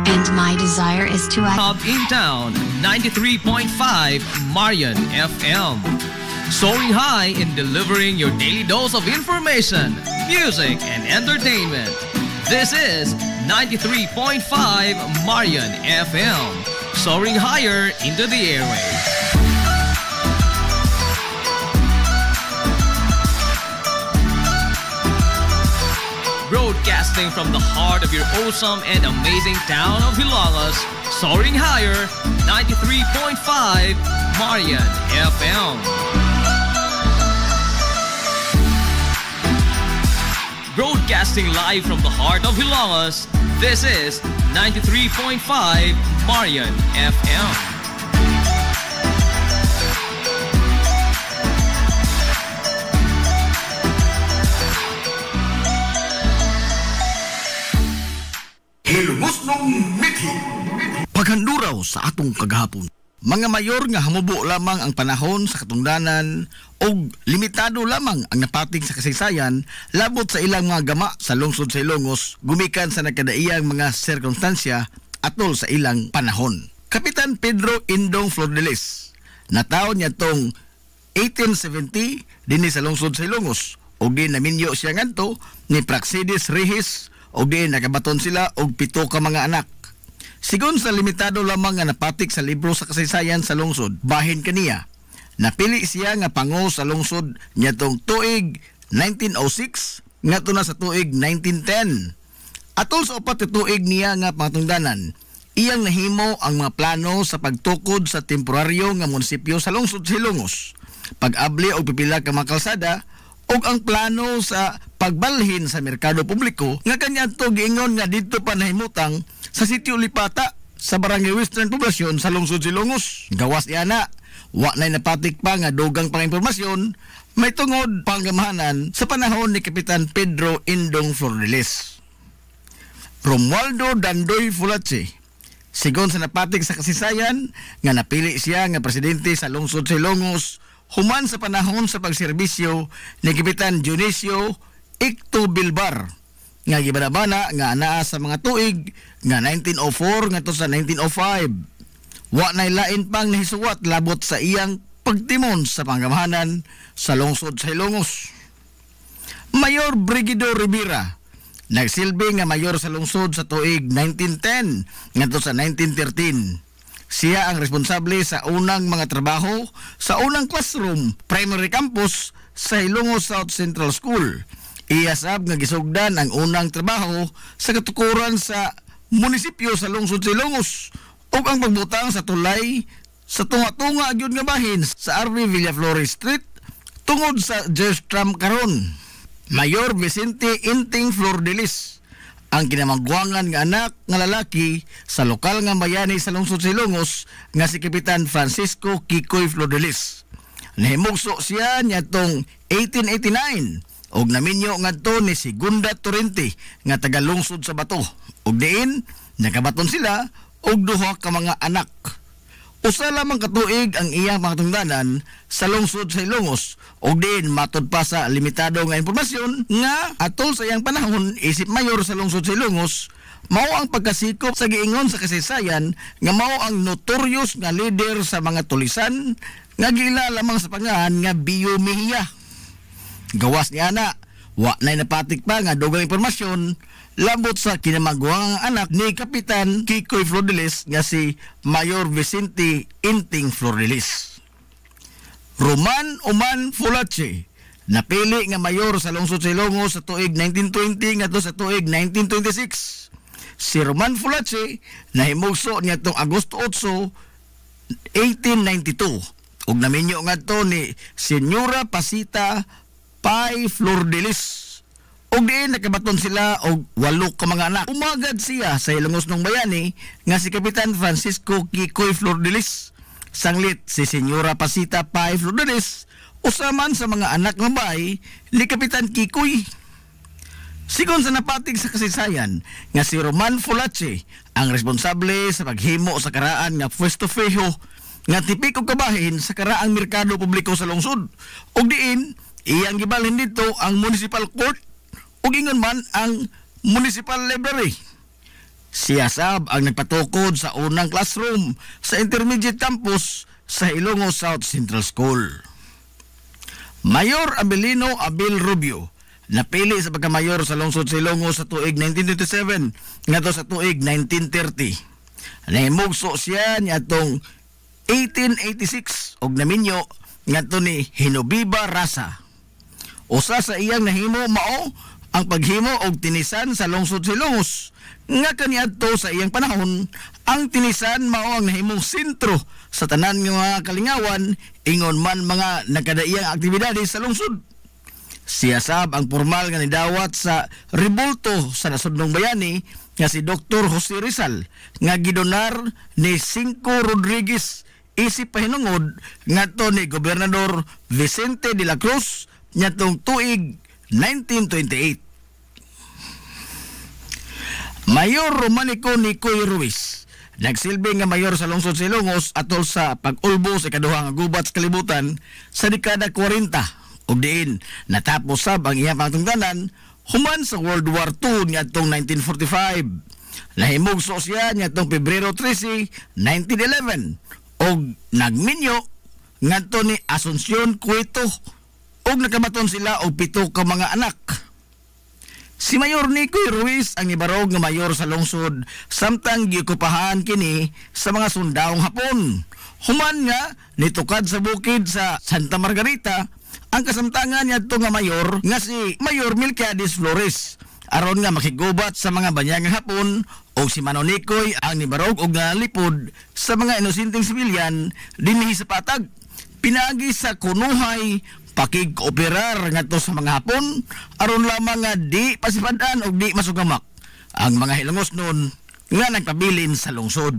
And my desire is to Hub in Town, 93.5 Marian FM. Soaring high in delivering your daily dose of information, music, and entertainment. This is 93.5 Marian FM. Soaring higher into the airwaves. Broadcasting from the heart of your awesome and amazing town of Hilangas, soaring higher, 93.5 Marian FM. Broadcasting live from the heart of Hilangas, this is 93.5 Marian FM. Paghanduraw sa atong kagahapon, mga mayor nga hamubo lamang ang panahon sa katungdanan o limitado lamang ang napating sa kasaysayan labot sa ilang mga gama sa lungsod sa Ilongos gumikan sa nagkadaiyang mga sirkunstansya atol sa ilang panahon. Kapitan Pedro Indong Flordelis, nataon niya tong 1870 dinhi sa lungsod sa Ilongos o di naminyo siya ngadto ni Praxedis Rehis o di nakabaton sila og 7 ka mga anak. Sigon sa limitado lamang nga napatik sa libro sa kasaysayan sa lungsod, bahin kaniya. Napili siya nga pango sa lungsod niya tong tuig 1906 ngadto na sa tuig 1910. Atol sa upat ka tuig niya nga pangtungdanan, iyang nahimo ang mga plano sa pagtukod sa temporaryo nga munisipyo sa lungsod sa Ilongos, pag-abli og pipila ka mga kalsada, og ang plano sa pagbalhin sa merkado publiko nga kanya to giingon nga dito pa nahimutang sa sitio Lipata sa Barangay Western Poblasyon sa lungsod Silongos. Gawas niya na, wa na napatik pa nga dugang pang impormasyon, may tungod panggamahanan sa panahon ni Kapitan Pedro Indong Flordelis. Romualdo Dandoy Fulache, sigon sa napatik sa kasaysayan nga napili siya nga presidente sa lungsod Silongos human sa panahon sa pagserbisyo ni Kapitan Dionisio Icto Bilbar nga gibanabana nga anaa sa mga tuig nga 1904 ngadto sa 1905. Wa nay lain pang nahisuwat labot sa iyang pagtimon sa panggamahanan sa lungsod sa Ilongos. Mayor Brigido Rivera, nagsilbi nga mayor sa lungsod sa tuig 1910 ngadto sa 1913. Siya ang responsable sa unang mga trabaho sa unang classroom primary campus sa Ilongos South Central School. Iyasab nga gisugdan ang unang trabaho sa katukuran sa munisipyo sa lungsod sa Ilongos ug ang pagbutang sa tulay sa tunga-tunga gyud nga bahin sa RV Villaflores Street tungod sa Jerstram karon. Mayor Vicente Inting Flordelis, ang kinamangguangan nga anak nga lalaki sa lokal nga bayani sa lungsod sa Ilongos nga si Kapitan Francisco Kikoy Flordelis. Nahimugso siya niya tong 1889 og naminyo ngadto ni Segunda Torrente nga taga lungsod sa Bato. Og diin nakabaton sila og 2 ka mga anak. Usa lamang katuig ang iyang mga tungdanan sa lungsod sa Ilongos og diin matud pa sa limitado nga impormasyon nga atol sa iyang panahon isip mayor sa lungsod sa Ilongos mao ang pagkasikop sa giingon sa kasaysayan nga mao ang notorious nga leader sa mga tulisan nga gila lamang sa pangalan nga Bio Mejia. Gawas niya na, wa na napatik pa nga dugang impormasyon labot sa kinamangguang anak ni Kapitan Kikoy Flordelis nga si Mayor Vicente Inting Flordelis. Roman Oman Fulache, napili nga mayor sa lungsod sa Ilongos sa tuig 1920 ngadto sa tuig 1926. Si Roman Fulache nahimugso niya tong Agosto 8, 1892 ug naminyo ngadto ni Senyora Pasita Pai Flordelis. Og diin nakabaton sila og 8 ka mga anak. Umagad siya sa Ilongos ng bayani nga si Kapitan Francisco Kikoy Flordelis. Sanglit si Senyora Pasita Pai Flordelis usaman sa mga anak ng bahay ni Kapitan Kikoy. Sigon sa napatig sa kasaysayan nga si Roman Fulache ang responsable sa paghimo sa karaan nga Puesto Fijo nga tipiko kabahin sa karaang merkado publiko sa lungsod. Og diin iyang gibalhin dito ang municipal court o gingon man ang municipal library. Siya sab ang nagpatukod sa unang classroom sa intermediate campus sa Ilongos South Central School. Mayor Abelino Abel Rubio napili sa pagkamayor sa lungsod sa Ilongos sa tuig 1927 ngadto sa tuig 1930. Nahimugso siya niadtong 1886 og naminyo ngadto ni Hinobiba Rasa. Usa sa iyang nahimo mao ang paghimo og tinisan sa lungsod sa Ilongos. Nga kaniadto sa iyang panahon, ang tinisan mao ang nahimong sentro sa tanan nga mga kalingawan ingon man mga nagkadaiyang aktibidades sa lungsod. Siya sab ang formal nga nidawat sa rebulto sa nasudnong bayani nga si Dr. Jose Rizal nga gidonar ni Cinco Rodriguez isip pahinungod ngadto ni Gobernador Vicente de la Cruz ngadtong tuig 1928. Mayor Romanico Nicoy Ruiz nagsilbi nga mayor sa lungsod sa Ilongos atol sa pag-ulbo sa ikaduha nga gubat sa kalibutan sa dekada 40 ug diin natapos sab ang iyang pangtungdanan human sa World War II niadtong 1945. Nahimugso siya niadtong Pebrero 13, 1911 ug nagminyo ngadto ni Asuncion Cueto ug nakamaton sila og 7 ka mga anak. Si Mayor Nicoy Ruiz ang ibarog nga mayor sa lungsod samtang giokupahan kini sa mga sundawong Hapon. Human nga nitukad sa bukid sa Santa Margarita ang kasamtangan niadto nga mayor nga si Mayor Melquiades Flores aron nga makigubat sa mga banyagang Hapon o si Manong Nicoy ang nibarog og nalipod sa mga inosenteng sibilyan dinhi sa patag pinaagi sa kunuhay pakig-kooperar ngadto sa mga Hapon aron lamang nga di pasipadan og di masugamak ang mga Hilongos noon nga nagpabilin sa lungsod.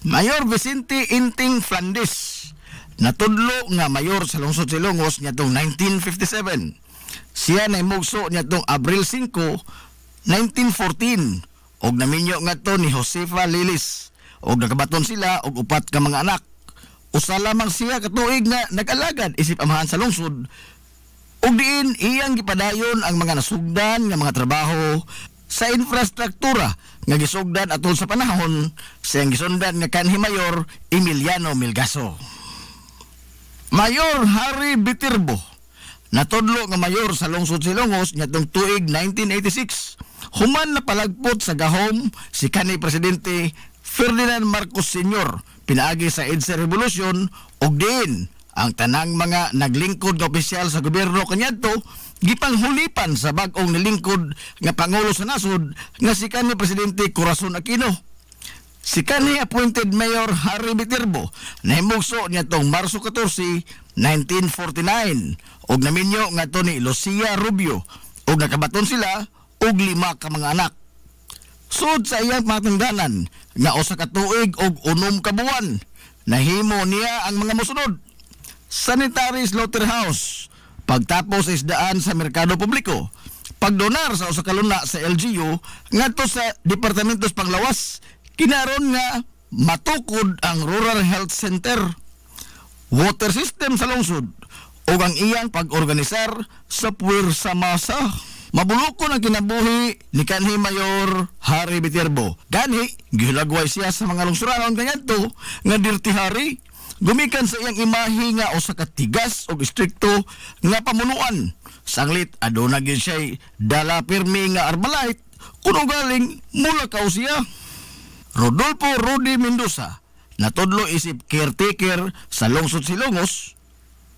Mayor Vicente Inting Flandes natudlo nga mayor sa lungsod sa Ilongos niadtong 1957. Siya nahimugso niadtong Abril 5, 1914 og naminyo ngadto ni Josefa Lilis og nakabaton sila og 4 ka mga anak. Usa lamang siya katuig nga nag-alagad isip amahan sa lungsod ug diin iyang gipadayon ang mga nasugdan nga mga trabaho sa infrastruktura nga gisugdan atol sa panahon sa iyang gisundan nga kanhi Mayor Emiliano Melgaso. Mayor Harry Bitirbo natudlo nga mayor sa lungsod sa Ilongos ngadtong tuig 1986 human napalagpot sa gahom si kanhi presidente Ferdinand Marcos Sr. pinaagi sa EDSA Revolution ug din ang tanang mga naglingkod nga opisyal sa gobyerno kaniadto gipanghulipan sa bag-ong nilingkod nga pangulo sa nasod nga si kanhi presidente Corazon Aquino. Si kanhi appointed Mayor Harry Bitirbo nahimugso niadtong Marso 14, 1949 ug naminyo ngadto ni Lucia Rubio ug nakabaton sila og 5 ka mga anak. Sud sa iyang matungdanan nga usa ka tuig og 6 ka buwan nahimo niya ang mga mosunod: sanitary slaughterhouse, pagtapos sa isdaan sa merkado publiko, pagdonar sa usa ka luna sa LGU ngadto sa departamentos panglawas, kinaron nga matukod ang Rural Health Center, water system sa lungsod ug ang iyang pag-organisar sa puwersa masa. Mabulukon ang kinabuhi ni kanhi Mayor Harry Bitirbo. Gani, gihulagway siya sa mga lungsuranon kaniadto nga Dirty Harry. Gumikan sa iyang imahe nga usa ka tigas ug istrikto nga pamunuan. Sanglit aduna gyud siya dala pirmi nga Armalite kuno galing mula siya. Rodolfo Rudy Mendoza natudlo isip caretaker sa lungsod Ilongos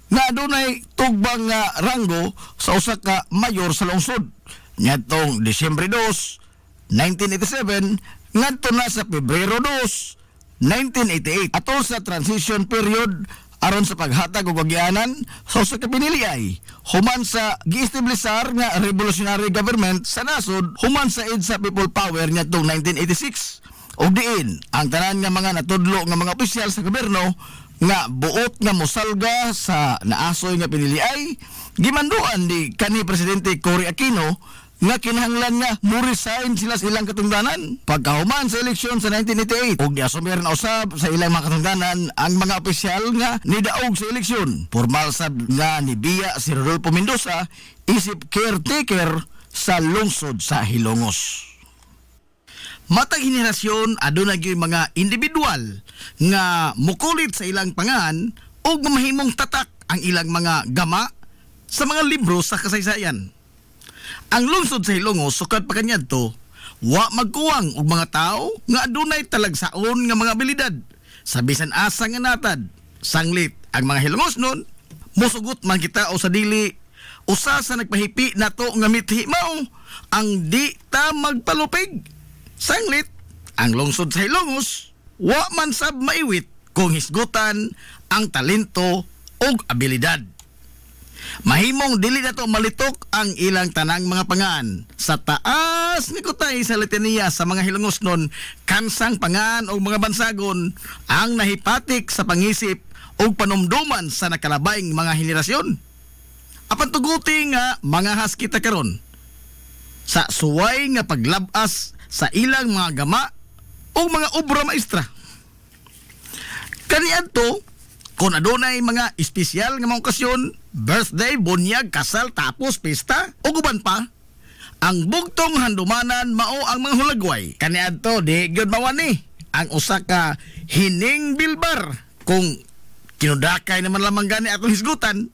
nga adunay tugbang nga ranggo sa usa ka mayor sa lungsod niadtong Disyembre 2, 1987 ngadto na sa Pebrero 2, 1988 atol sa transition period aron sa paghatag og agyanan sa usa ka piniliay human sa giestablisar nga revolutionary government sa nasod human sa EDSA People Power niadtong 1986 ug diin ang tanan nga mga natudlo nga mga opisyal sa gobyerno nga buot nga mosalga sa naasoy nga piniliay gimanduan ni kanhi presidente Cory Aquino nga kinahanglan nga mo-resign sila sa ilang katungdanan pagkahuman sa eleksyon sa 1988 ug giasumir na usab sa ilang mga katungdanan ang mga opisyal nga nidaog sa eleksyon. Formal sab nga nibiya si Rodolfo Mendoza isip caretaker sa lungsod sa Hilongos. Matag henerasyon aduna gyud mga individual nga mukulit sa ilang pangan ug mamahimong tatak ang ilang mga gama sa mga libro sa kasaysayan. Ang lungsod sa Hilongos sukad pa kaniadto wa magkuwang og mga tao nga adunay talagsaon nga mga abilidad sa bisan asa nga natad. Sanglit ang mga Hilongosnon musugot man kita o sa dili usa sa nagpahipi nato nga mithi mao ang di ta magpalupig. Sanglit ang lungsod sa Hilongos wa man sab maiwit kung hisgutan ang talento ug abilidad. Mahimong dili nato malitok ang ilang tanang mga pangan. Sa taas ni kutay sa litanya sa mga Hilongosnon, kansang pangan o mga bansagon ang nahipatik sa pangisip o panumduman sa nakalabaing mga henerasyon. Apan tuguti nga mga has kita karon sa suway nga paglabas sa ilang mga gama o mga obra maestra. Kaniadto kung adunay mga espesyal nga mga okasyon, birthday, bunyag, kasal, tapos pista o guban pa, ang bugtong handumanan mao ang mga hulagway. Kaniadto di gyud mawani ang usa ka hining bilbar kung kinudakay naman lamang gani atong hisgutan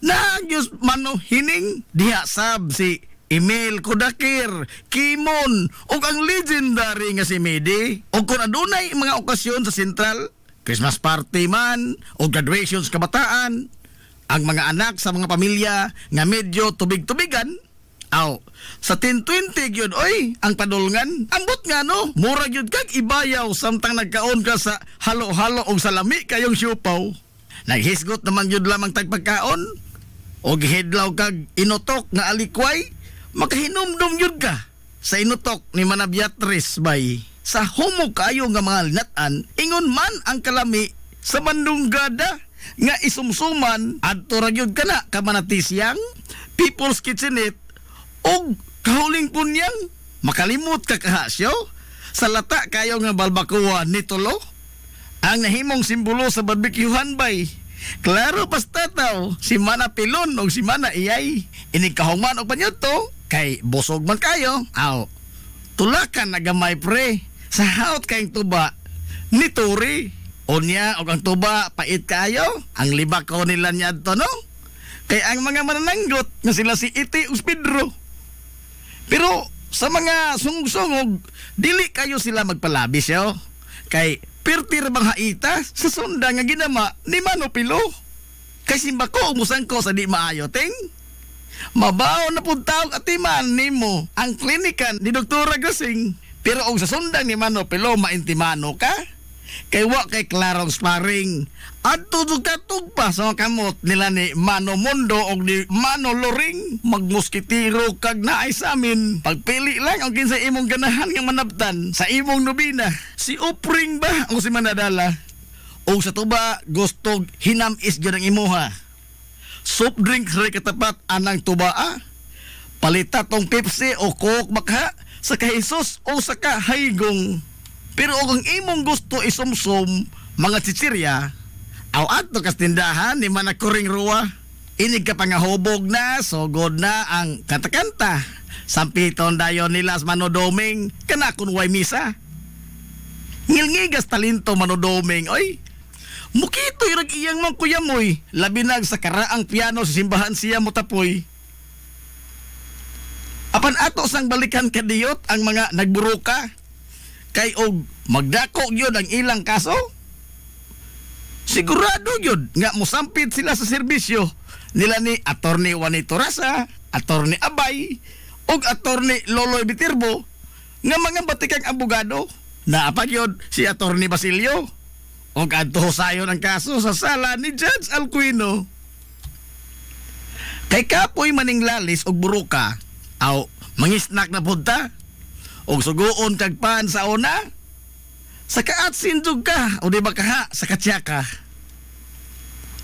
na gyud mano hining diha sab si Emil Kodakir, Kimon, o ang legendary nga si Medi. O kung adunay mga okasyon sa Sentral, Christmas party man, o graduations kabataan, ang mga anak sa mga pamilya nga medyo tubig-tubigan, sa 10-20 yun, oy, ang padulngan, ambot nga no, mura yun kag ibayaw samtang nagkaon ka sa halo-halo o salami kayong siupaw. Naghisgot naman yun lamang tagpagkaon, o gihidlaw kag inutok nga alikway, makahinumdum yun ka sa inutok ni Manabiatris bay. Sa humog kayo nga mga linatan, ingon man ang kalami sa bandunggada nga isumsuman adto ra gyud kana ka Manatisyang, People's Kitchenette og kahuling punyang makalimot ka kahasyo sa lata kayo nga balbacoa ni Tolo ang nahimong simbolo sa barbecuehan bay. Klaro basta taw si Mana Pilon o si Mana Iyay inikahongman og panyuto kay busog man kayo. Tulakan na gamay pre sa haot kayong tuba ni Turi. Unya og ang tuba pait kayo ang libak ko nila niya to no. Kay ang mga manananggot nga sila si Iti ug Pedro. Pero sa mga sungsungog dili kayo sila magpalabis yo. Kay pirtir bang haita sa sunda nga ginama ni Mano Pilo. Kay simba ko umusan ko sa di maayo ting. Mabaw na puntaw atiman nimo ang klinikan ni Dr. Gasing. Pero og sa sundang ni Mano Pilo maintimano ka. Kay wa kay klarong sparring. Adto katug pa sa kamot nila ni Mano Mundo og ni Mano Loring. Magmuskitiro kag naay sa amin. Pagpili lang ang kinsa imong ganahan nga manabtan sa imong nobina. Si Upring ba o si Manadala? O sa tuba gusto hinamis gyud ang imuha. Soft drinks ray katapat anang tubaa. Palita tong Pepsi o Coke baka sa kahisos o sa kahaygong. Pero kung imong gusto isumsum mga chichirya, ato kas tindahan ni Manakuring Ruwa. Inig ka pangahubog na, sugod na ang kanta-kanta. Sampiton dayon nila sa Manodoming, kanakon way misa. Ngilngigas talento Manodoming, oy. Mukito irag iyang mang kuyamoy, labinag sa karaang piano sa simbahan siya mutapoy. Apan ato sang balikan kadiyot ang mga nagburuka, kay og magdako gyud ang ilang kaso. Sigurado gyud nga mosampit sila sa serbisyo nila ni Attorney Juanito Rasa, Attorney Abay, og Attorney Loloy Bitirbo nga mga batikang abogado. Naapa gyud si Attorney Basilio og adto sayon ang kaso sa sala ni Judge Alcuino. Kay kapoy maning lalis og buruka, mangisnak na punta og suguon kag pan sa una sa kaatsin jud ka o di ba kaha sa katsaka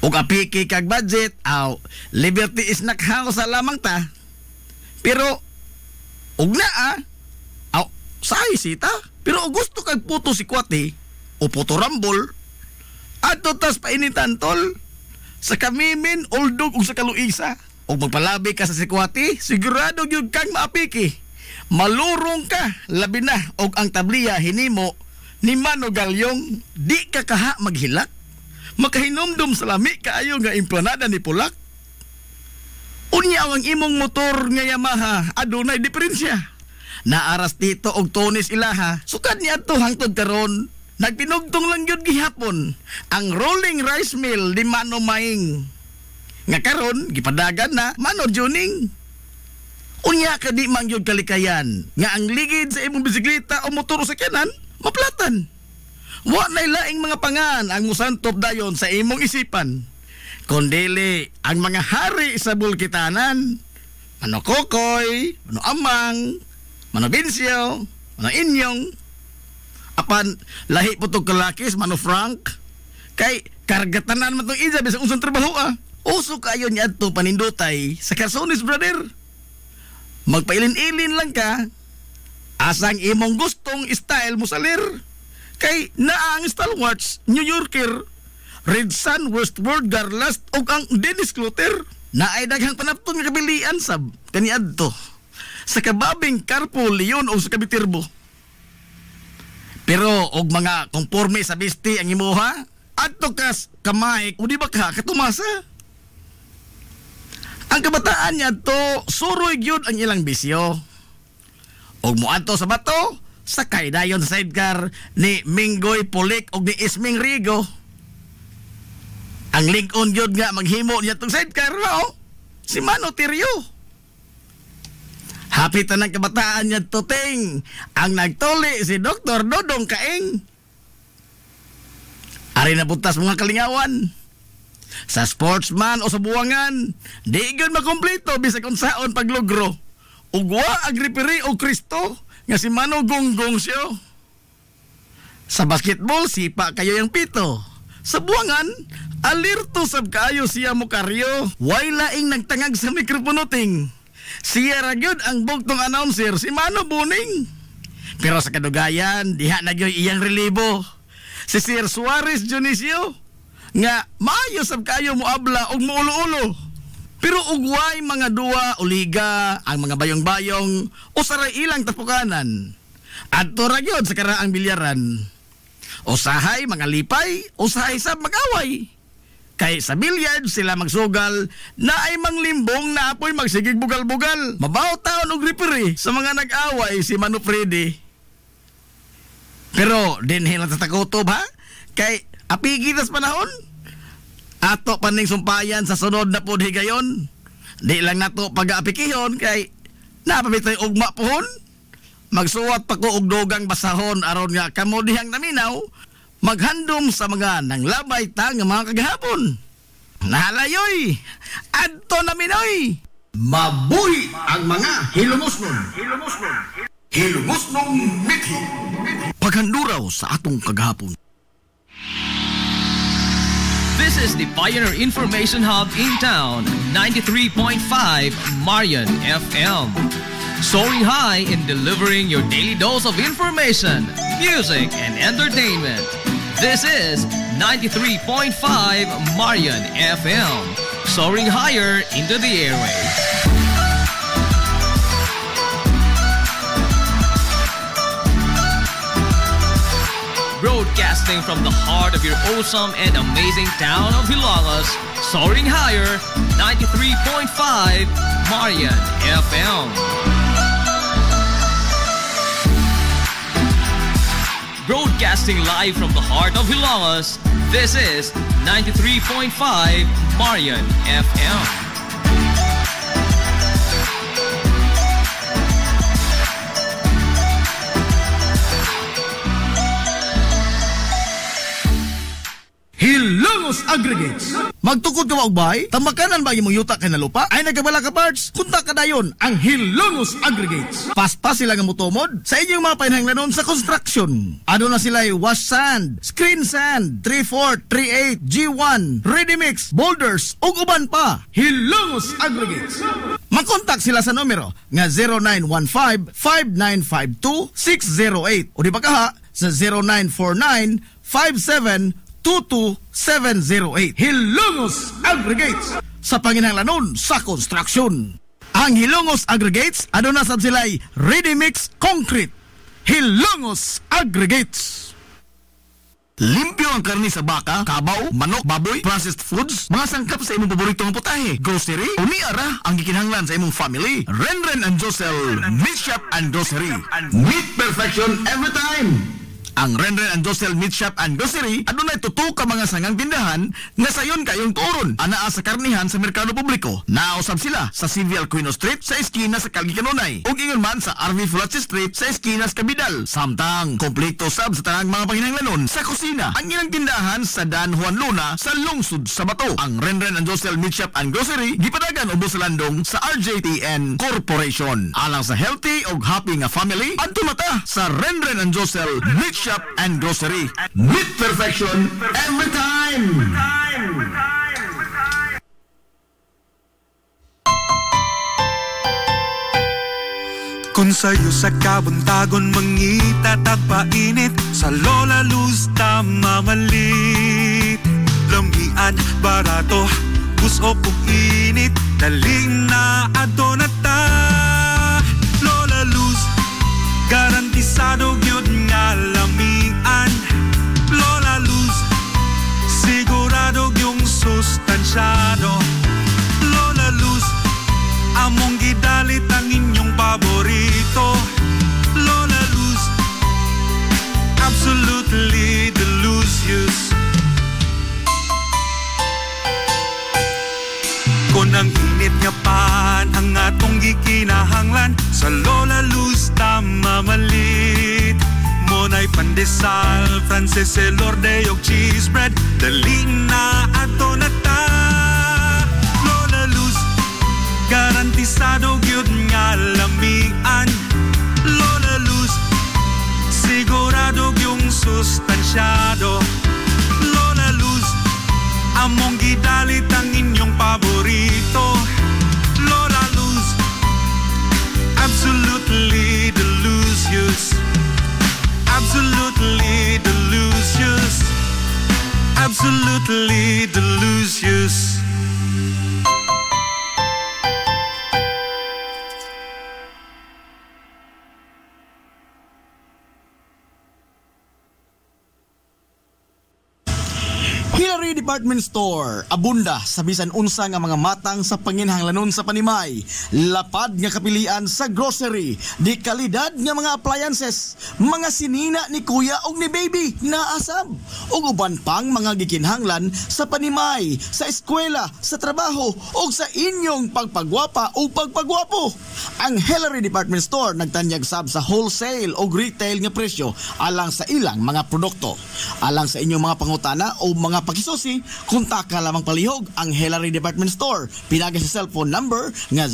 og apiki kag budget Liberty Snack House sa lamang ta. Pero og naa say sita pero og gusto kag puto si kwate o puto rambol adto tas painitan tol sa kamimin oldog ug sa kaluisa og magpalabi ka sa sikwati sigurado gyud kang maapiki Malurong ka, labi na, og ang tabliya hinimo ni Mano Galyong, di ka kaha maghilak. Makahinumdum sa lami kaayo nga implanada ni Pulak. Unya ang imong motor nga Yamaha, adunay diferensya. Naaras dito og tonis ilaha, sukad niya to hangtod karon. Nagpinugtong lang yun gihapon ang rolling rice mill di Mano Maing. Nga karon gipadagan na Mano Juning. Unya ka di man yun kalikayan nga ang ligid sa imong bisikleta o motor sa kanan maplatan. Wa nay laing mga pangan ang musantop dayon sa imong isipan. Kundili ang mga hari sa bulkitanan. Mano Kokoy, Mano Amang, Mano Binsyo, Mano Inyong. Apan lahi po itong kalakis, Mano Frank. Kay kargatanan man itong isa bisang usang trabaho Uso kayo niya ito panindutay sa Carsones, brother. Magpailin-ilin lang ka. Asang imong gustong style mo salir. Kay naang stalwarts, New Yorker, Red Sun, Westward, Garlast, o ang Dennis Clutter. Naay daghang panapton nga kabilian sab kaniadto sa kababing Carpo, Leon o sa Kabitirbo. Pero og mga konforme sa bisti ang imuha, adto kas kamay o di ba ka katumasa? Ang kabataan niya to, suroy gyud ang ilang bisyo. Og muadto sa bato, sakay dayon sa sidecar ni Minggoy Pulik og ni Isming Rigo. Ang Lincoln gyud nga maghimo niya tong sidecar, no? Si Mano Tirio. Hapit na ng kabataan niya to, ting. Ang nagtuli si Dr. Dodong Kaeng. Ari na butas mga kalingawan. Sa sportsman o sa buwangan, di gyud makumpleto bisag unsaon paglugro. Ugwa ang referee o Kristo nga si Mano Gonggong siyo. Sa basketball, sipa kayo yung pito. Sa buwangan, alirto sab kaayo siya mo karyo. Way laing nagtangag sa mikroponoting. Siya ragyod ang bugtong announcer, si Mano Buning. Pero sa kadugayan, diha na gyoy iyang relibo. Si Sir Suarez Dionisio, nga maayo sab kayo mo abla og muulo-ulo. Pero ugway mga duwa o liga ang mga bayong-bayong o saray ilang tapukanan. Adto ra gyud sa karaang bilyaran. Usahay mga lipay, usahay sab mag-away. Kay sa bilyard sila magsugal na ay manglimbong na apoy magsigig bugal-bugal. Mabaw taon og referee sa mga nag-away si Mano Freddy. Pero dinhi lang tatakotob ha? Kay apigi tas panahon. Ato paning sumpayan sa sunod na pod higayon. Di lang nato pag-aapikihon kay napabitoy ugma pohon. Magsuwat pa ko og dogang basahon aron nga kamo dihang naminaw maghandom sa mga nanglabay ta nga mga kagahapon. Nahalayoy, adto naminoy. Mabuhi ang mga hilumosnon. Hilumosnong mithi. Paghanduraw sa atong kagahapon. This is the Pioneer Information Hub in town, 93.5 Marian FM. Soaring high in delivering your daily dose of information, music, and entertainment. This is 93.5 Marian FM. Soaring higher into the airwaves. Broadcasting from the heart of your awesome and amazing town of Hilangas, soaring higher, 93.5 Marian FM. Broadcasting live from the heart of Hilangas, this is 93.5 Marian FM. Hilongos Aggregates. Magtukod ka magbay, tambakanan ba imong yuta kay na lupa? Ay nagkabala ka parts, kunta ka dayon ang Hilongos Aggregates. Paspas sila nga motomod sa inyong mga painahanglanon sa construction. Ano na sila wash sand, screen sand, 3-4, 3-8, G1, ready mix, boulders, ug uban pa. Hilongos Aggregates. Makontak sila sa numero nga 0915-5952-608 o di ba kaha sa 0949-5722-708. Hilongos Aggregates sa panginahanglanon sa construction. Ang Hilongos Aggregates, aduna sad sila'y ready mix concrete. Hilongos Aggregates. Limpyo ang karni sa baka, kabaw, manok, baboy, processed foods, mga sangkap sa imong paboritong putahe, grocery, umiara ang gikinahanglan sa imong family. Renren and Josel Meat Shop and Grocery. Meat perfection every time. Ang Renren and Josel Meat Shop and Grocery adunay tutok ka mga sangang tindahan nga sayon kayong turon anaa sa karnihan sa merkado publiko. Nausab sila sa CVL Quino Street sa eskina sa Calgary Kanunay ug ingon man sa RV Fulache Street sa eskina sa Cabidal. Samtang kompleto sab sa tanang mga panginahanglanon sa kusina. Ang ilang tindahan sa Dan Juan Luna sa lungsod sa Bato. Ang Renren and Josel Meat Shop and Grocery gipadagan ubos sa landong sa RJTN Corporation. Alang sa healthy ug happy nga family, adto mata sa Renren and Josel Meat Shop and Grocery. Meat perfection every time. Kung sa'yo sa kabuntagon mangita tagpainit, sa Lola Luz mamalit. Lamian, barato, gusto kong init, daling na adonata. Lola Luz, garantisado gyud nga lamian. Lola Luz, sigurado yung sustansyado. Lola Luz, among gidalit ang inyong paborito. Lola Luz, absolutely delicious. Kung ang init nga pan ang atong gikinahanglan, sa Lola Luz mamalit. Monay pandesal, Frances Elorde og cheese bread, dali na ato na ta. Lola Luz, garantisado gyud nga lamian. Lola Luz, sigurado yung sustansyado. Lola Luz, among gidalit ang inyong paborito. Lola Luz, absolutely delicious. Absolutely delicious. Absolutely delicious. Hillary Department Store, abunda sa bisan unsa nga mga matang sa panginhanglanon sa panimay, lapad nga kapilian sa grocery, di kalidad nga mga appliances, mga sinina ni kuya og ni baby naasab, ug uban pang mga gikinhanglan sa panimay, sa eskwela, sa trabaho ug sa inyong pagpagwapa o pagpagwapo. Ang Hillary Department Store nagtanyag sab sa wholesale o retail nga presyo alang sa ilang mga produkto. Alang sa inyong mga pangutana o mga pakisusi, kontak ka lamang palihog ang Hillary Department Store. Pinagay sa cellphone number nga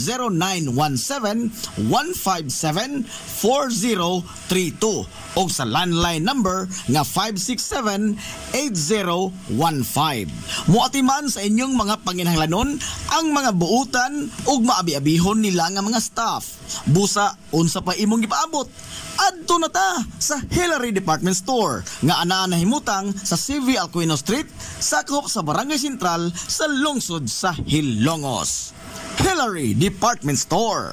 0917-157-4032 o sa landline number nga 567-8015. Muatiman sa inyong mga panginhanglanon ang mga buutan ug maabi-abihon nila nga mga staff. Busa, unsa pa imong gipaabot? Adto na ta sa Hillary Department Store nga anaa nahimutang sa CV Alcuino Street, sakop sa Barangay Sentral sa lungsod sa Hilongos. Hillary Department Store.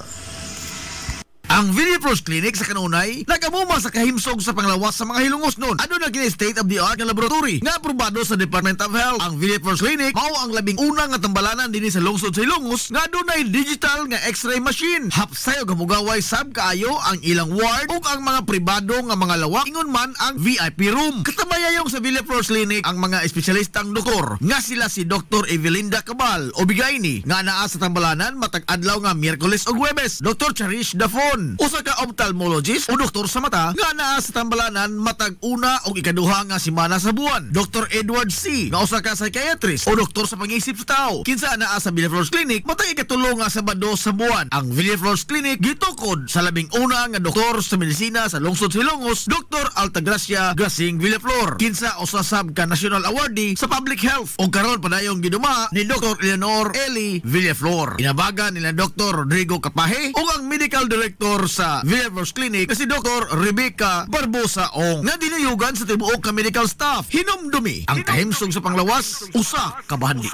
Ang Villaflores Clinic sa Kanunay nagamuma sa kahimsog sa panglawas sa mga Hilongos noon. Ano na gina state-of-the-art nga laboratory nga aprobado sa Department of Health. Ang Villaflores Clinic mao ang labing unang nga tambalanan dinhi sa lungsod sa Hilongos nga adunay digital nga X-ray machine. Hapsayo gamugaway sab kaayo ang ilang ward ug ang mga pribado nga mga lawak, ingon man ang VIP room. Katabayayong sa Villaflores Clinic ang mga espesyalistang doktor nga sila si Dr. Evelinda Cabal o Bigayni nga naa sa tambalanan matag adlaw nga Miyerkules ug Huwebes. Dr. Cherish Dafon, usa ka ophthalmologist o doktor sa mata nga naa sa tambalanan matag una o ikaduha nga semana sa buwan. Dr. Edward C. nga usa ka psychiatrist o doktor sa pag-iisip sa tao, kinsa naa sa Villaflores Clinic matag ikatulo nga Sabado sa buwan. Ang Villaflores Clinic gitukod sa labing una nga doktor sa medisina sa lungsod sa Hilongos, Dr. Altagracia Grasing Villaflor, kinsa usa sab ka national awardee sa public health o karon padayong giduma ni Dr. Eleanor Eli Villaflor. Inabagan nila Dr. Rodrigo Capahe ug ang medical director sa Villaflores Clinic na si Dr. Rebecca Barbosa Ong nga dinayugan sa tibuok ka medical staff. Hinumdumi ang kahimsog sa panglawas, usa kabahandi.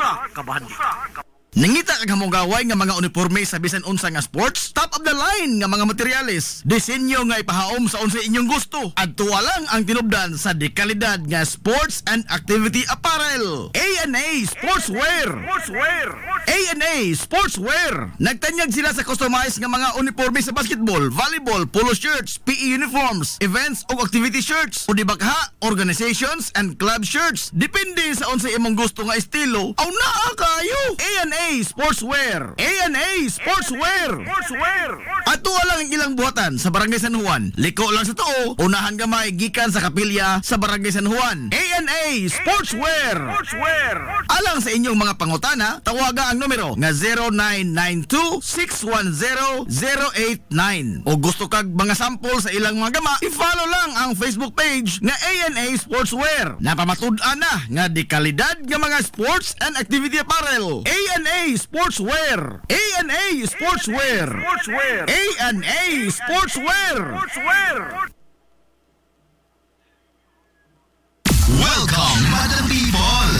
Nangita kag hamugaway nga mga uniforme sa bisan unsa nga sports, top of the line nga mga materyales, disenyo nga ipahaom sa unsa inyong gusto. Adto lang ang tinubdan sa dekalidad nga sports and activity apparel. A&A Sportswear. A&A Sportswear. Nagtanyag sila sa customized nga mga uniforme sa basketball, volleyball, polo shirts, PE uniforms, events o activity shirts, o di bakha, organizations and club shirts. Depende sa unsa imong gusto nga estilo. Aw naa kayo. A&A Sportswear. A&A Sportswear. Ato lang ang ilang buhatan sa Barangay San Juan. Liko lang sa tuo, unahan gamay gikan sa kapilya sa Barangay San Juan. A&A Sportswear. Alang sa inyong mga pangutana, tawaga ang numero nga 0992-610-089. O gusto kag mga sample sa ilang mga gama, i-follow lang ang Facebook page nga A&A Sportswear. Napamatud-an na nga di kalidad nga mga sports and activity apparel. A&A Sportswear. A&A Sportswear. A&A Sportswear. Welcome, Madam People!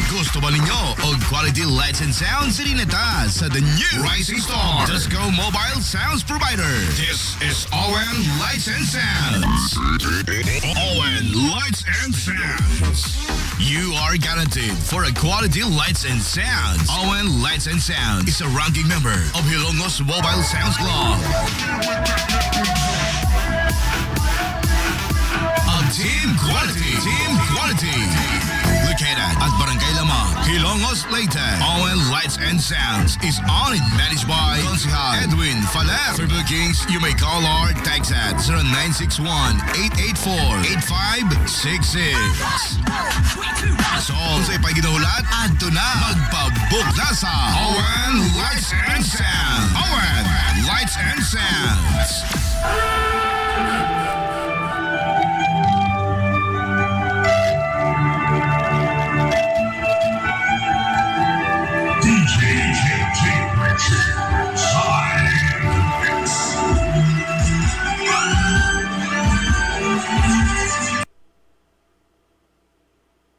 Gusto ba ninyo og quality lights and sounds sa dinata sa the new Rising Star Disco Mobile Sounds Provider? This is ON Lights and Sounds. ON Lights and Sounds. You are guaranteed for a quality lights and sounds. ON Lights and Sounds is a ranking member of Hilongos Mobile Sounds Club. Team Quality. Located at Barangay Lamang, Hilongos, Leyte. ON Lights and Sounds is owned and managed by Consihal Edwin Faler. For bookings, you may call or text at 0961-884-8566. So, sa ipaginahulat, adto na magpabook na sa ON Lights and Sounds. ON Lights and Sounds.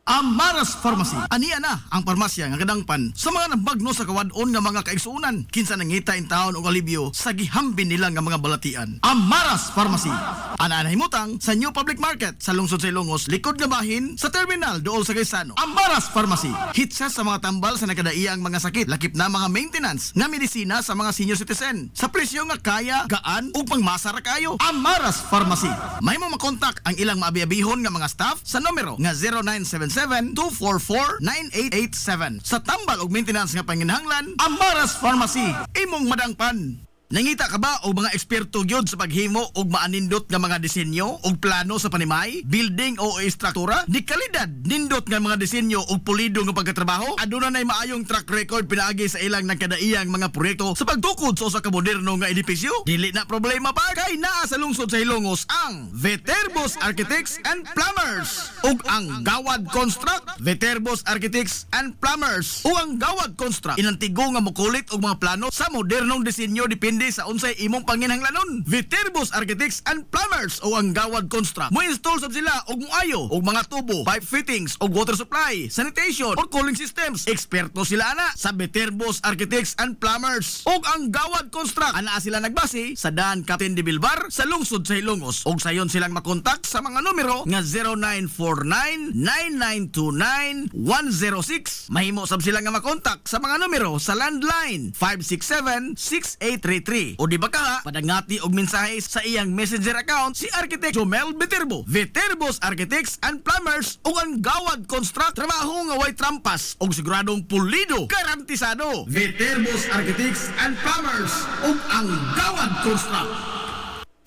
Amaras Pharmacy. Aniya na ang parmasya nga kadangpan sa mga nabagno sa kawadon nga mga kaigsuunan. Kinsa nangita in taon og alibyo sa gihambin nila nga mga balatian. Amaras Pharmacy. Ana himutang sa New Public Market sa lungsod sa Ilongos, likod nga bahin sa terminal dool sa Gaisano. Amaras Pharmacy. Hitsa sa mga tambal sa nakadaiyang mga sakit, lakip na mga maintenance nga medisina sa mga senior citizen. Sa presyo nga kaya, gaan ug pangmasara kayo. Amaras Pharmacy. May mo makontak ang ilang maabi-abihon nga mga staff sa numero nga 0977-244-9887. Sa tambal og maintenance nga panginahanglan, Amaras Pharmacy. Imong madangpan. Nangita ka ba o mga eksperto gyud sa paghimo og maanindot nga mga disenyo og plano sa panimay, building o istruktura? Di kalidad nindot nga mga disenyo og pulido nga pagkatrabaho? Aduna nay maayong track record pinaagi sa ilang nagkadaiyang mga proyekto sa pagtukod sa usa ka moderno nga edipisyo? Dili na problema pa kay naa sa lungsod sa Hilongos ang Viterbos Architects and Plumbers ug ang Gawad Construct. Viterbos Architects and Plumbers ug ang Gawad Construct inantigo nga mokulit og mga plano sa modernong disenyo depende sa unsay imong panginahanglanon. Viterbos Architects and Plumbers o ang Gawad Construct mo install sab sila og muayo og mga tubo, pipe fittings og water supply, sanitation or cooling systems. Eksperto sila ana sa Viterbos Architects and Plumbers og ang Gawad Construct. Ana sila nagbase sa daan Captain de Bilbar sa lungsod sa Hilongos og sayon silang makontak sa mga numero nga 0949-9929-106. Mahimo sab sila nga makontak sa mga numero sa landline 567-6833 o di ba ka padangati og mensahe sa iyang messenger account si Architect Jomel Viterbo. Viterbos Architects and Plumbers o ang Gawad Construct, trabaho nga way trampas og siguradong pulido, garantisado. Viterbos Architects and Plumbers o ang Gawad Construct.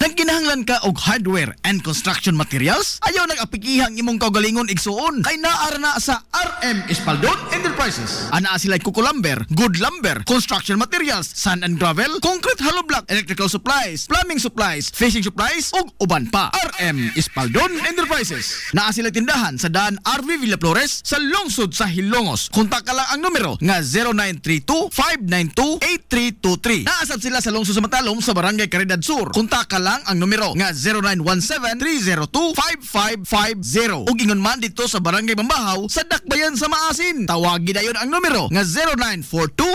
Nagkinahanglan ka og hardware and construction materials? Ayaw nag-apikihang imong kaugalingon igsuon kay naara na sa RM Espaldon Enterprises. Ana sila kuko lumber, good lumber, construction materials, sand and gravel, concrete hollow block, electrical supplies, plumbing supplies, fishing supplies ug uban pa. RM Espaldon Enterprises. Naa sila tindahan sa daan RV Villa Flores sa lungsod sa Hilongos. Kontak ka lang ang numero nga 0932-592-8323. Naasab sila sa lungsod sa Matalom sa Barangay Caridad Sur. Kontak ka lang Samtang ang numero nga 0917-302-5550. Ug ingon man dito sa Barangay Bambahaw sa Dakbayan sa Maasin. Tawagi dayon ang numero nga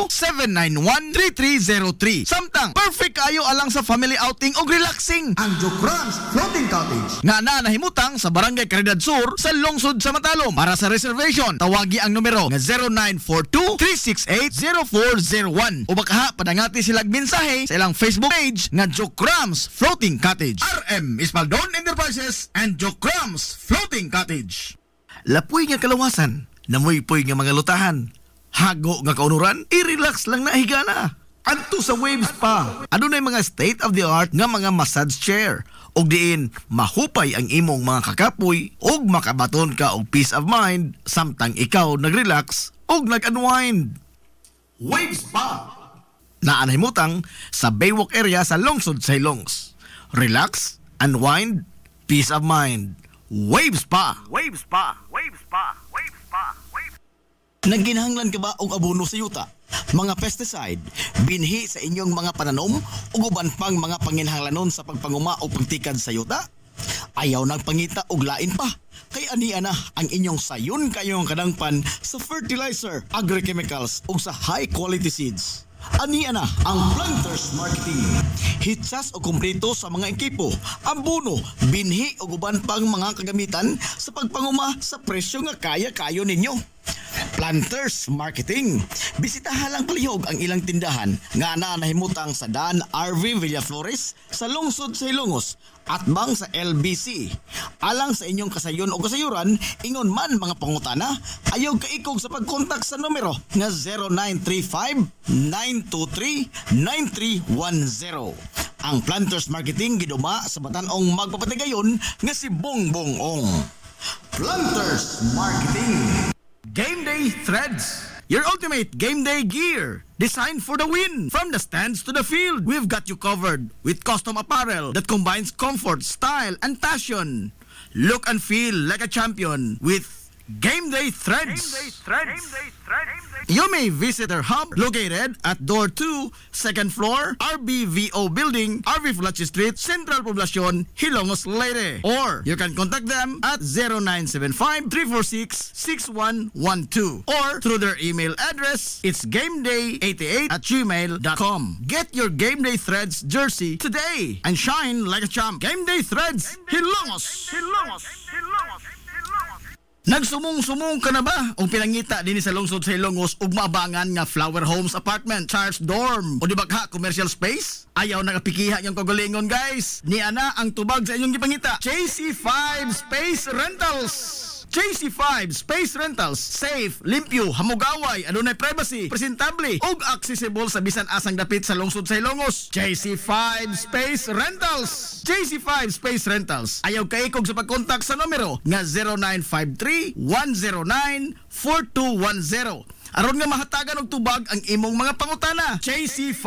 0942-791-3303. Samtang perfect kayo alang sa family outing ug relaxing. Ang Jokrans Floating Cottage nga nahimutang sa Barangay Caridad Sur sa lungsod sa Matalom. Para sa reservation, tawagi ang numero nga 0942-368-0401. O baka padangati silang mensahe sa ilang Facebook page nga Jokrans Floating Cottage. RM Ispaldon Enterprises and Jokrans Floating Cottage. Lapoy nga kalawasan, namoy-poy nga mga lutahan, hago nga kaunuran, i-relax lang na higana. Adto sa Waves Spa, adunay mga state-of-the-art nga mga massage chair. Og diin, mahupay ang imong mga kakapoy og makabaton ka og peace of mind samtang ikaw nag-relax og nag-unwind. Waves Spa. Naanahimutang sa Baywalk area sa lungsod sa Ilongos. Relax, unwind, peace of mind. Waves Spa. Waves Spa. Waves Spa. Waves Spa. Waves Spa. Nagginahanglan ka ba og abono sa yuta? Mga pesticide, binhi sa inyong mga pananom ug uban pang mga panginhanglanon sa pagpanguma o pagtikad sa yuta? Ayaw nang pangita og lain pa. Kay ania na ang inyong sayon kayong kadangpan sa fertilizer, agrochemicals ug sa high quality seeds. Ania na ang Planters Marketing. Hitsas o kumpleto sa mga ekipo, abono, binhi o uban pang mga kagamitan sa pagpanguma sa presyo nga kaya-kayo ninyo. Planters Marketing. Bisitahan lang palihog ang ilang tindahan nga nahimutang sa Dan RV Villaflores sa lungsod sa Ilongos at bang sa LBC. Alang sa inyong kasayon o kasayuran, ingon man mga pangutana, ayaw kaikog sa pagkontak sa numero nga 0935-923-9310. Ang Planters Marketing giduma sa batanong magpapatigayon nga si Bongbong Ong. Planters Marketing. Game Day Threads, your ultimate game day gear, designed for the win. From the stands to the field, we've got you covered with custom apparel that combines comfort, style, and passion. Look and feel like a champion with Game Day Threads. Game Day Threads. Game Day Threads. You may visit our hub located at Door 2, 2nd floor, RBVO Building, RV Fulachi Street, Central Poblacion, Hilongos, Leyte. Or you can contact them at 0975-346-6112. Or through their email address, it's gameday88@gmail.com. Get your Game Day Threads jersey today and shine like a champ. Game Day Threads, Hilongos. Hilongos. Hilongos. Nagsumong-sumong ka na ba o pinangita din sa lungsod sa Ilongos ug maabangan nga Flower Homes Apartment, Charles Dorm o di ba ka commercial space? Ayaw nakapikiha niyang kagalingon guys. Niana ang tubag sa inyong gipangita. JC5 Space Rentals. JC5 Space Rentals. Safe, limpyo, hamugaway, adunay privacy, presentable ug accessible sa bisan asang dapit sa lungsod sa Ilongos. JC5 Space Rentals. JC5 Space Rentals. Ayaw kaikog sa pagkontak sa numero nga 0953-109-4210. Aron nga mahatagan og tubag ang imong mga pangutana. JC5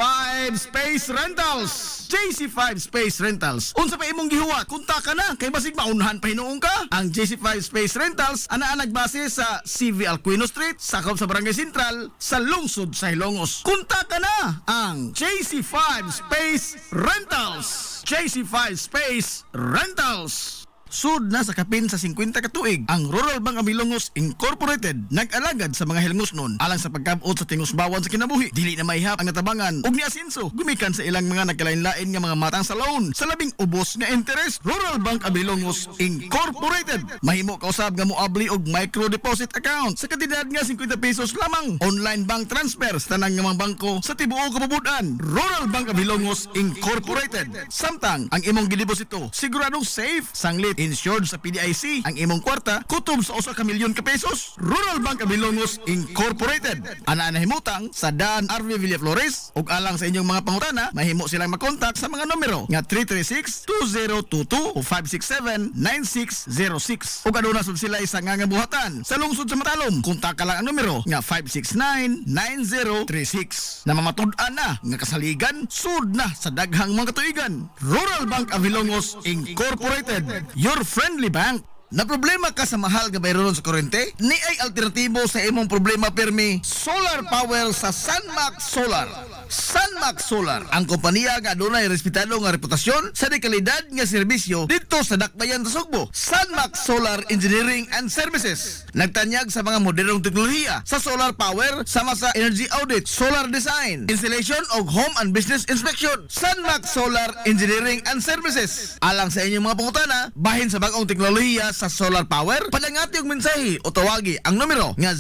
Space Rentals. JC5 Space Rentals. Unsa pa imong gihuwat? Kunta ka na kay basig maunahan pa hinuong ka. Ang JC5 Space Rentals anaa nagbase sa CV Alquino Street, sakop sa Barangay Sentral sa lungsod sa Ilongos. Kunta ka na ang JC5 Space Rentals. JC5 Space Rentals. Sud na sa kapin sa 50 katuig, ang Rural Bank of Ilongos Incorporated nag-alagad sa mga Hilongosnon alang sa pagkabot sa tingusbawan sa kinabuhi. Dili na mahihap ang natabangan ug niasinso gumikan sa ilang mga nagkalain-lain nga mga matang sa loan sa labing ubos nga interest. Rural Bank of Ilongos Incorporated mahimo kausab nga moabli og micro deposit account sa kantidad nga 50 pesos lamang. Online bank transfer sa tanang nga mga bangko sa tibuok kabubudan. Rural Bank of Ilongos Incorporated. Samtang ang imong gideposito siguradong safe, sanglit, insured sa PDIC ang imong kwarta kutob sa 1 milyon ka pesos. Rural Bank of Ilongos Incorporated. Ana nahimutang sa Dan RV Villaflores ug alang sa inyong mga pangutana mahimo silang makontak sa mga numero nga 336-2022 o 567-9606 ug aduna sud sila isa nga buhatan sa lungsod sa Matalom. Kontak ka lang ang numero nga 569-9036. Namamatud-an na nga kasaligan sud na sa daghang mga katuigan. Rural Bank of Ilongos Incorporated, your friendly bank. Na problema ka sa mahal nga bayron sa kuryente? Ni ay alternatibo sa imong problema permi, solar power sa Sunmax Solar. Sunmax Solar, ang kompanya nga adunay respetado nga reputasyon sa dekalidad nga serbisyo dito sa Dakbayan sa Sugbo. Sunmax Solar Engineering and Services nagtanyag sa mga modernong teknolohiya sa solar power sama sa energy audit, solar design, installation og home and business inspection. Sunmax Solar Engineering and Services alang sa inyong mga pangutana bahin sa bag-ong teknolohiya sa solar power. Padangati og mensahe o tawagi ang numero nga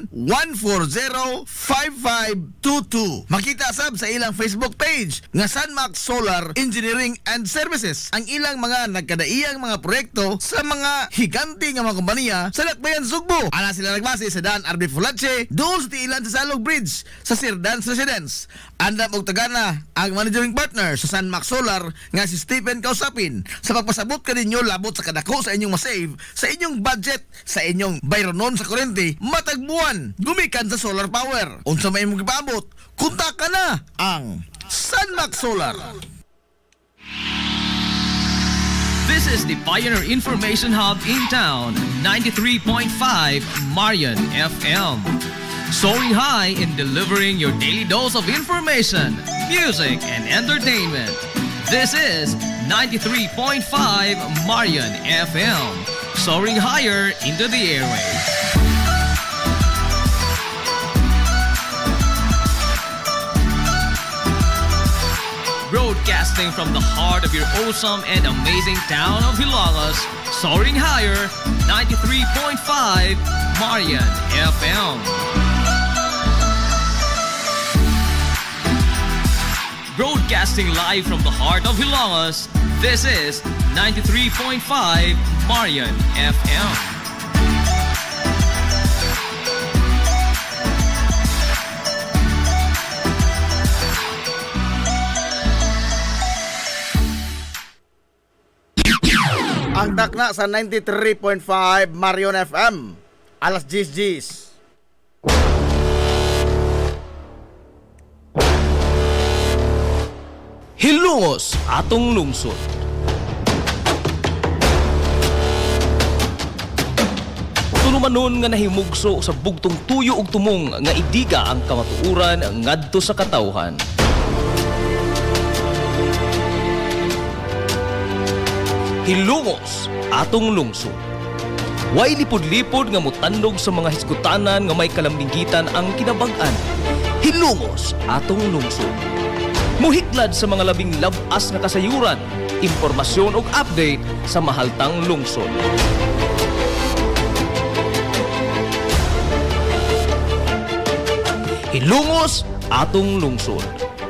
0967-140-5522. Makita sab sa ilang Facebook page nga Sunmax Solar Engineering and Services ang ilang mga nagkadaiyang mga proyekto sa mga higanti nga mga kompanya sa Dakbayan Sugbo. Ana sila nagbase sa Dan RB Fulache doon sa tiilan sa Salog Bridge sa Sirdans Residence. Andam og tagana ang managing partner sa Sunmax Solar nga si Stephen Kausapin sa pagpasabot kaninyo labot sa kadako sa inyong masave sa inyong budget sa inyong bayronon sa kuryente matag buwan gumikan sa solar power. Unsa may imong gipaabot, kontak ka na ang Sunmax Solar. This is the Pioneer Information Hub in town, 93.5 Marion FM. Soaring high in delivering your daily dose of information, music, and entertainment. This is 93.5 Marion FM. Soaring higher into the airwaves. Broadcasting from the heart of your awesome and amazing town of Hilagas, soaring higher, 93.5 Marion FM. Broadcasting live from the heart of Hilagas, this is 93.5 Marion FM. Ang takna sa 93.5 Marion FM. Alas 10. Hilongos atong lungsod. Tulumanon nga nahimugso sa bugtong tuyo ug tumong nga idiga ang kamatuuran ngadto sa katawhan. Hilongos atong lungsod. Way lipod-lipod nga mutandog sa mga hiskutanan nga may kalambigitan ang kinabag-an. Hilongos atong lungsod. Muhiklad sa mga labing labas nga kasayuran, impormasyon ug update sa mahaltang lungsod. Hilongos atong lungsod.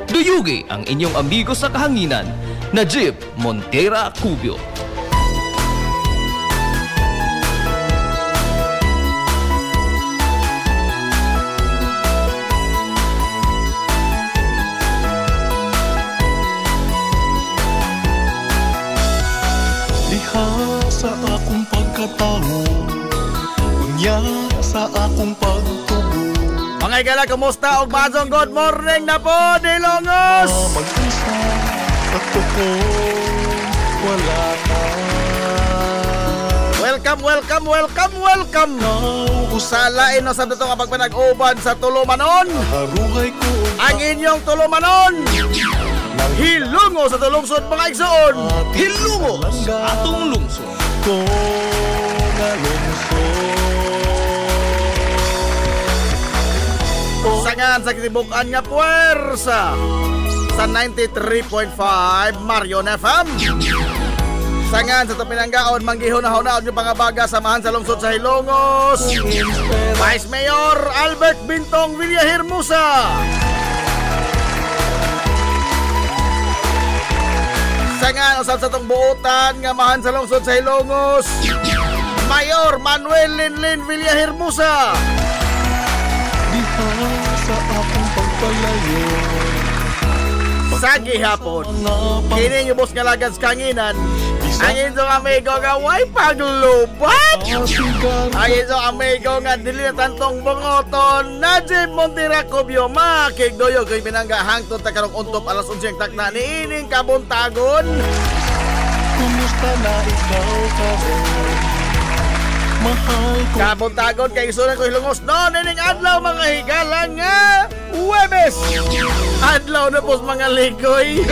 Duyugi ang inyong amigo sa kahanginan, Najib Montera Cubio. Sa akong pagkatao, unya sa akong pagtubo. Mga igala, kumusta? Og mazong good morning na po, Dilongos! Mag-isa at ko wala ka. Welcome! Usalain no sa dito nga pagpanag-uban sa Tulumanon. Haruhay ko Ang inyong Tulumanon. Hilongos sa tulungsod mga igsoon. Hilongos atong lungsod. ko na lungsod. Sangan sa kitibukan nga puwersa sa 93.5 Marion FM. Sangan sa Tupinanggaon, manggihon-ahonaon yung pangabaga samahan sa lungsod sa Hilongos. Vice Mayor Albert Bintong Villahermosa. Sangan usab sa tong buotan nga mahan sa lungsod sa Hilongos, Mayor Manuel Linlin Villahermosa. Diha sa akong pagpalayo, Sa gihapon, kini yung bus nga lagad sa kanginan, ang inyong amigo nga way paglubat. Ang inyong amigo nga dili na tantong bungoton, Najib Montera Cubio, makigdoyo kay pinangga hangtod ta karong untop alas 11 takna ni ining kabuntagon. kumusta na ikaw karon? Mahal ko Kabuntagon kay isunan ko Hilongos no, nining adlaw mga higala nga Huwebes! Adlaw na po mga likoy.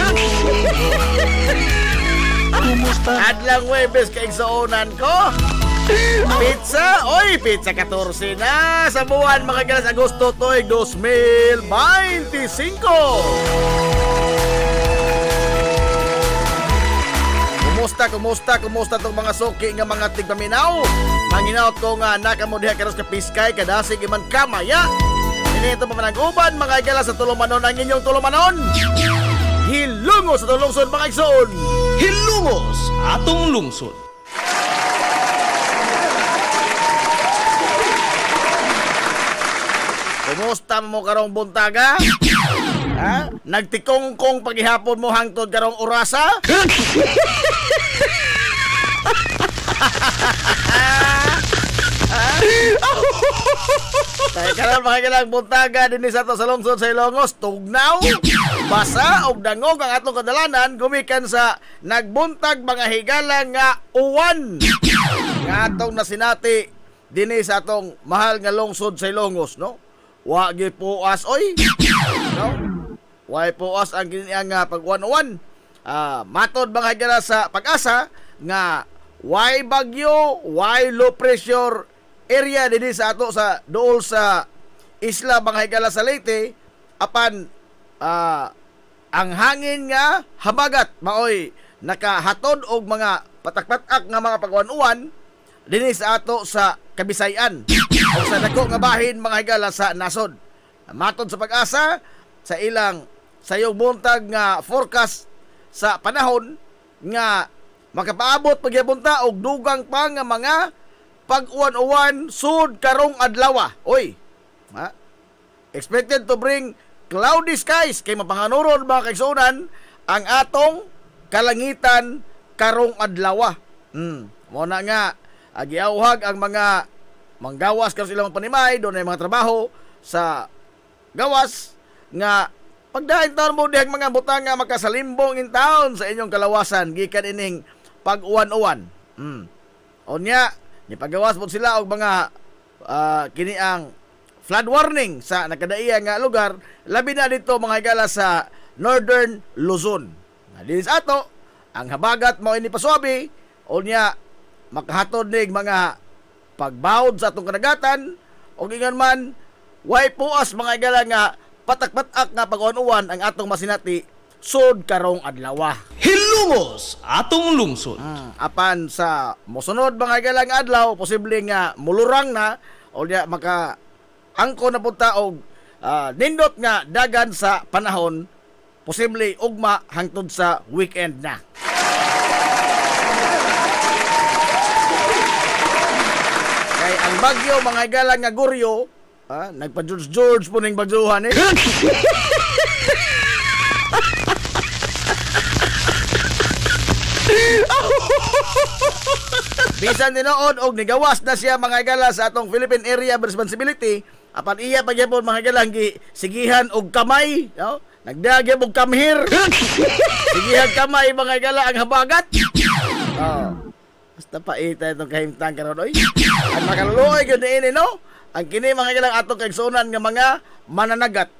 Adlang Huwebes kay igsuonan ko. Pizza, oy, pizza 14 na sa buwan mga galas Agosto tuig 2025. Kumusta tong mga suki nga mga tigpaminaw? Manginaot ko nga nakamo diha karos ka piskay kadasig iman kamaya. Inito pa manag-uban mga galas sa tulumanon ang inyong tulumanon. Hilungos sa tulungsod mga igsoon. Hilungos atong lungsod. Kumusta mo karong buntaga? Ha? Nagtikong-kong paghihapon mo hangtod karong orasa? Kaya karon mga galang buntaga din sa to sa lungsod sa Ilongos, tugnaw, basa og dangog ang atong kadalanan gumikan sa nagbuntag mga higala nga uwan. Nga atong nasinati dinhi sa atong mahal nga lungsod sa Ilongos, no? Wa gyud puas oy. No? Wa puas ang kiniyang pag-uwan-uwan. Matod mga higala sa Pag-asa nga why bagyo, why low pressure area dinhi sa ato sa duol sa isla mga higala sa Leyte apan ang hangin nga habagat maoy nakahatod og mga patak-patak nga mga pag-uwan-uwan dinhi sa ato sa Kabisayan o sa dako nga bahin mga higala sa nasod. Matod sa Pag-asa sa ilang sayong buntag nga forecast sa panahon nga makapaabot pagyabunta og dugang pa nga mga pag-uwan-uwan sud karong adlaw. Oy. Ha? Expected to bring cloudy skies kay mapanganuron mga kaigsuonan ang atong kalangitan karong adlaw. Mo na nga giawhag ang mga manggawas karon silang panimay, doon ay mga trabaho sa gawas nga pagdahin taon mo dihang mga butang nga makasalimbong in town sa inyong kalawasan gikan ining pag-uwan-uwan. Onya ni pagawas po sila og mga kini ang flood warning sa nakadaiya nga lugar, labi na dito mga higala sa Northern Luzon. Dinis ato ang habagat mao ini pasuabi onya makahatod nig mga pagbawod sa atong kadagatan o ingan man way puas mga higala nga patak-patak nga pag-uwan-uwan ang atong masinati sud karong adlaw. Hilungos atong lungsod. Apan sa mosunod mga higala nga adlaw posible nga mulurang na o diya maka angko na punta og nindot nga dagan sa panahon, posible ugma hangtod sa weekend na. Kay ang bagyo mga higala nga Guryo, nagpa-George po ning bagyohan eh. Bisan tinuod og nigawas na siya mga higala sa atong Philippine Area of Responsibility, apan iya pagyapon mga higala sigihan og kamay, no? Nagdagyab og kamhir. Sigihan kamay mga higala ang habagat. Basta paita itong kahimtang karon oy. Ang makaluluoy gyud ini no. Ang kini mga higala atong kaigsuonan nga mga mananagat.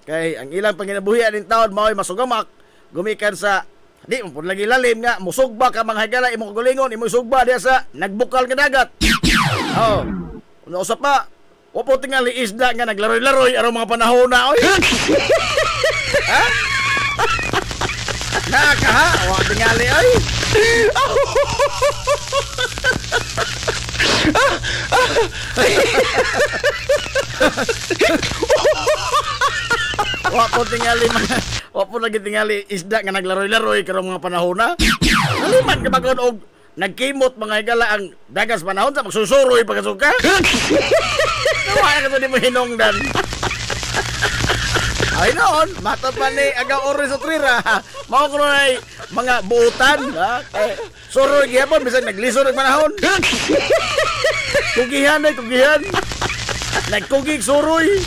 Kay ang ilang panginabuhian ning taon mao'y masugamak gumikan sa di mo lagi lalim nga musugba ka mga higala imong gulingon imong sugba diha sa nagbukal nga dagat. Uno usap pa, wa po tingali isda nga naglaroy-laroy aron mga panahon na oy. Ha? Nakaha, wa tingali oy. Wa po lagi tingali isda nga naglaroy-laroy karong mga panahon na. Naliman ka bagon og nagkimot mga higala ang dagas panahon sa magsusuroy pagkasuka. Wala ka to di mo hinungdan. Ay noon, matod pa ni agaw oras o trira. Mao ko na mga buutan. Suroy gyapon bisan naglisod ang panahon. Kugihan ay kugihan. Nagkugig suroy.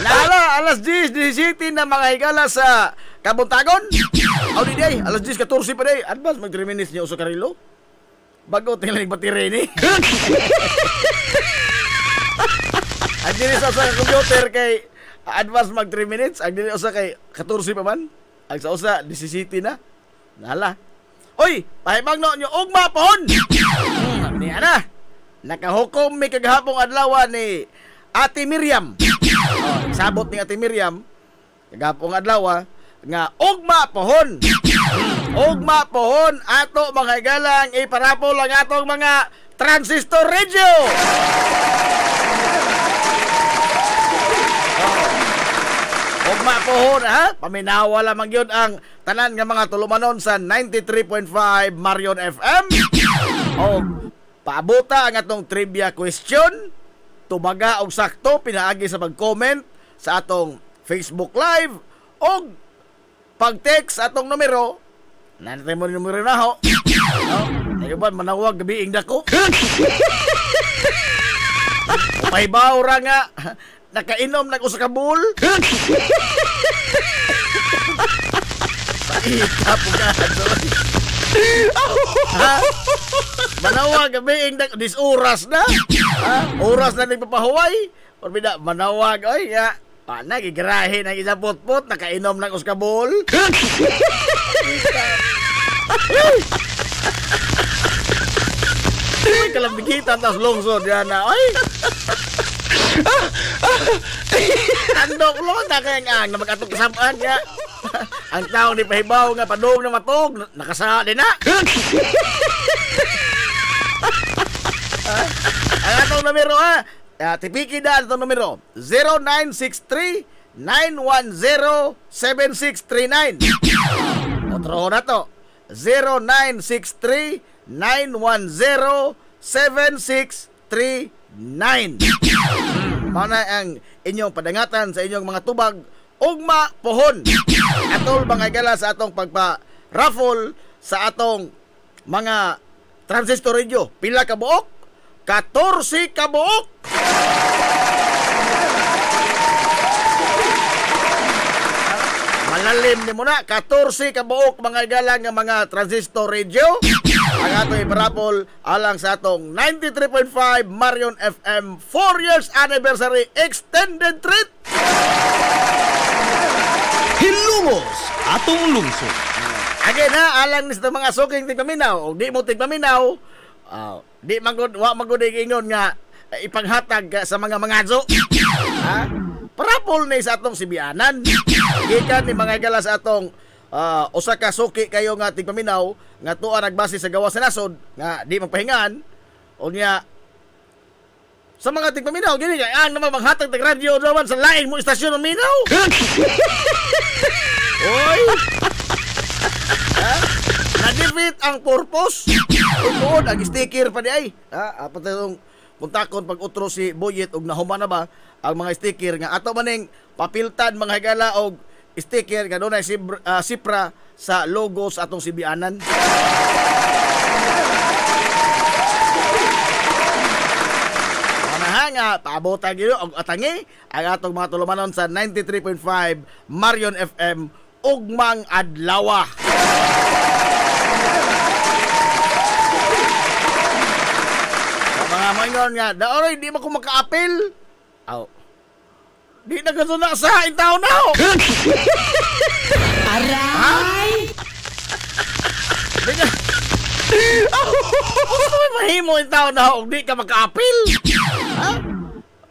Nala, alas 10:17 na mga higala sa Kabuntagon. Audi day, alas 10:14 pa day. Advance mag 3 minutes niya uso karilo. Bago tingnan batire ni. Ang dili sa usa ka computer kay advance mag 3 minutes, ang dili usa kay 14 pa man. Ang sa usa 17 na. Nala. Oy, pahibagno nyo ugma pohon. Niya na. Nakahukom mi kagahapong adlaw ni Ate Miriam. Sabot ni Ate Miriam kagahapong adlaw nga ugma pohon. Ugma pohon ato mga igalang iparapol lang atong mga transistor radio. Ugma pohon ha, paminawa lamang yun ang tanan nga mga tulumanon sa 93.5 Marion FM. O paabuta ang atong trivia question. Tumaga og sakto pinaagi sa pag-comment sa atong Facebook Live o pag-text atong numero. Nanatay mo rin numero na ho. Tayo ba manawag gabiing dako? Pahibaw ra nga nakainom nag-usa ka bull. Paita po ka. Ha? Manawag gabiing dako. Dis oras na. Ha? Oras na nagpapahuway. Orbida manawag oy nga. Pana gigarahe ng isa putput nakainom ng uskabol. Ay, kalambigitan tas lungsod yan na. Ay! Tandok lo, nakayang na mag-atong kasamaan nga. Ang taong di pahibaw nga, padung na matog, nakasa din na. Ang atong numero tipiki na atong numero, 0963-910-7639. Otro na to, 0963-910-7639. Mana ang inyong padangatan sa inyong mga tubag ugma pohon. Atol mga gala sa atong pagpa-raffle sa atong mga transistor radio. Pila ka buok? 14 ka buok. Malalim ni mo na 14 ka buok mga galang nga mga transistor radio. Ang atong iparapol alang sa atong 93.5 Marion FM 4 years anniversary extended treat. Hilumos atong lungsod. Again ha, alang ni sa mga suking tigpaminaw o di mo tigpaminaw, di wa magud ingon nga ipanghatag sa mga mangadso. Ha? Parapol ni sa atong sibianan. Gikan ni mga igala sa atong usa ka suki kayo nga tigpaminaw nga tuwa nagbase sa gawas sa nasod nga di magpahingaan unya sa mga tigpaminaw gini kay ang naman maghatag tag radyo naman sa lain mo istasyon ng minaw. Oy. Na-defeat ang purpose. Tuod ang sticker pa di ay. Apat yung kontakon pag utro si Boyet og nahuman na ba ang mga sticker nga ato maning papiltan mga higala og sticker nga dunay sipra sa logo sa atong sibianan. Nga paabota gyud og atangi ang atong mga tulumanon sa 93.5 Marion FM ugmang adlaw. Mga mangon nga, daoy di man ko maka-apel. Di na kasuna sa intaw na. Aray! Di na. Mahimo intaw na og di ka maka-apel. Ha?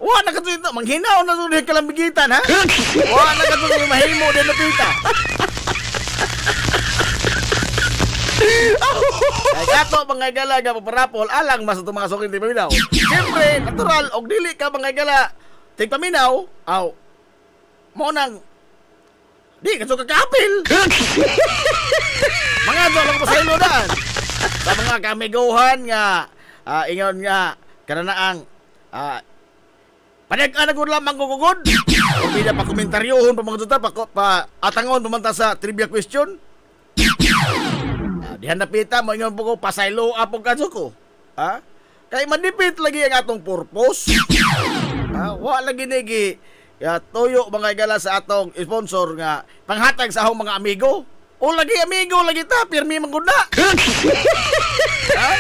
Wa na kasuna manghinaw na sa kalambigitan ha. Wa na kasuna mahimo din napita. Ay kato mga gala nga paparapol alang mas itong mga suking tigpaminaw. Siyempre, natural, og dili ka mga gala tigpaminaw, mo nang di ka suka kapil. Mga dolang pasaylo daan. Sa mga kamigohan nga ingon nga kananaang panag-anagod lamang gugugod. O pila pa komentaryohon pa mga tuta pa atangon pamanta sa trivia question. Dihan napita mo ingon po ko pasaylo apong kadso ko. Ha? Kay manipit lagi ang atong purpose. Wa lagi nigi toyo mga igala sa atong sponsor nga panghatag sa akong mga amigo. O lagi amigo lagi ta pirmi man gud na. Ha?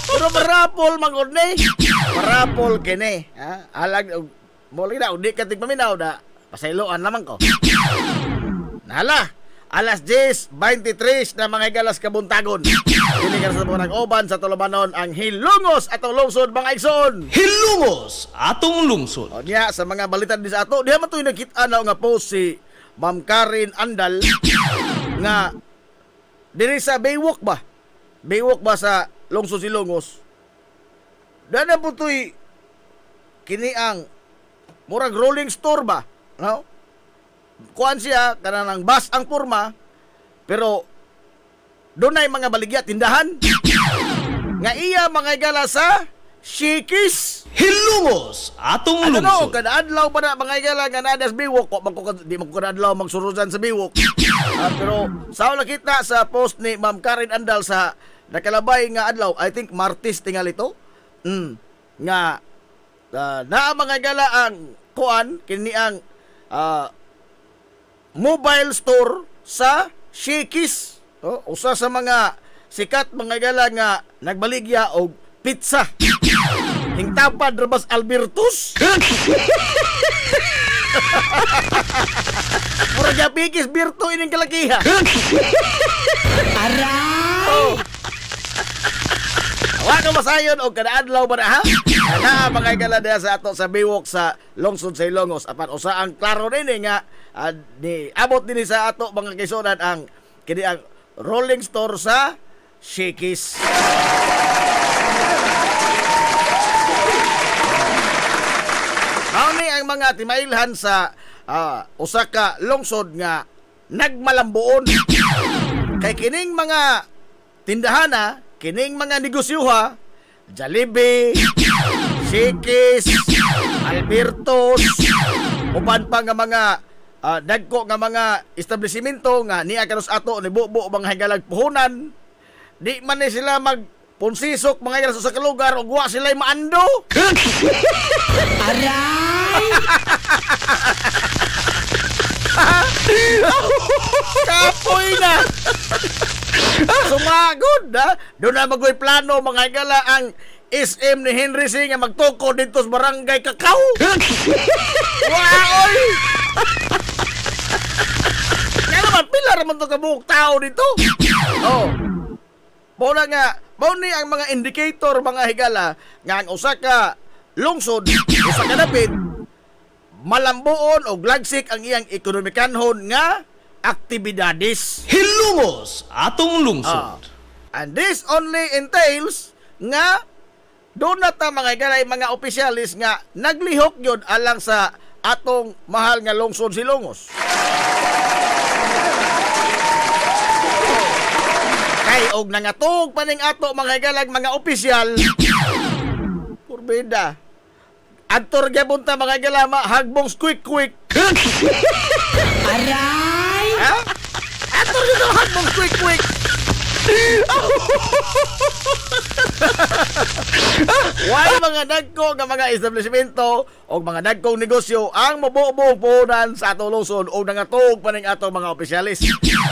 Pero marapol magod ni. Marapol kini. Ha? Alag mo lang na di ka tigpaminaw da. Pasayloan naman ko. Nala. Alas 10:23 na mga galas kabuntagon. Dili ka sa mga nag-oban sa tulumanon ang hilungos atong lungsod mga igsoon. Hilungos atong lungsod. O niya sa mga balitan di sa ato, diha man to nakita na nga post si Ma'am Karen Andal nga diri sa Baywalk ba? Baywalk ba sa lungsod Silongos? Dana po to'y kini ang murag rolling store ba? No? Kuan siya kanang bus ang porma pero doon ay mga baligya tindahan nga iya mga gala sa Shikis. Hilungos atong Ano lungsod. kada adlaw pa na mga gala nga nadas biwok ko di man ko kada adlaw magsurusan sa biwok. Pero sa nakita sa post ni Ma'am Karen Andal sa nakalabay nga adlaw, I think Martes tingali to. Nga naa mga gala ang kuan kini ang mobile store sa Shakey's. Usa sa mga sikat mga gala nga nagbaligya og pizza. Hingtapad Rabas Albertus. Mura japikis birto ining kalakiha. Aray! Wa ka masayon og kada adlaw ba na ha? Ana mga gala diha sa ato sa Baywalk sa lungsod sa Ilongos apan usa ang klaro nini nga ni abot dinhi sa ato mga kaisonan ang kini ang rolling store sa Shakey's. Ni ang mga timailhan sa usa ka lungsod nga nagmalambuon. Kay kining mga tindahana, kining mga negosyoha, Jollibee, Shakey's, Albertos, uban pa nga mga dagko nga mga establishmento nga niya kanos ato ni bubo mga higalag puhunan. Di man ni sila magpunsisok mga higalag sa lugar ug wa sila maando. Aray! Kapoy na! Sumagod ha? Doon na magoy plano mga higala ang SM ni Henry C nga magtuko dito sa barangay Kakao. Wow! Kaya naman, pila naman ito kabuhok tao dito. Oh. Muna nga, ni ang mga indicator mga higala nga ang usa ka lungsod, usa ka dapit, malambuon o glagsik ang iyang ekonomikanhon nga aktibidades. Hilungos atong lungsod. And this only entails nga doon na ta mga galay mga opisyalis nga naglihok yun alang sa atong mahal nga lungsod Silongos. Kay og nangatog paning ato mga galag mga opisyal. Purbeda. Adtor gyapon ta mga galama hagbong quick. Aray! Ha? Adtor gyud hagbong quick. Why mga dagko nga mga establishmento o mga dagkong negosyo ang mabubuong puhunan sa atong lungsod o nangatog pa ning atong mga opisyalis.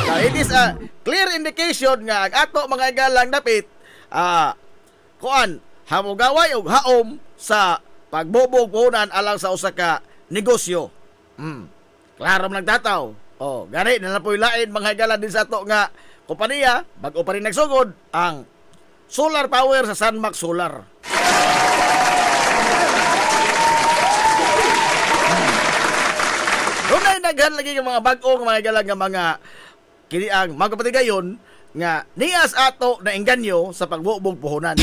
Now, it is a clear indication nga ang ato mga galang dapit kuan hamugaway og haom sa pagbubuong puhunan alang sa usa ka negosyo. Klaro man nagtataw. Gani na po'y lain mga galang din sa ato nga kompanya, bago pa rin nagsugod ang solar power sa Sunmax Solar. Doon ay naghan lagi ng mga bagong mga galang nga mga kini ang magpatigayon nga niyas ato na engganyo sa pagbubog puhunan.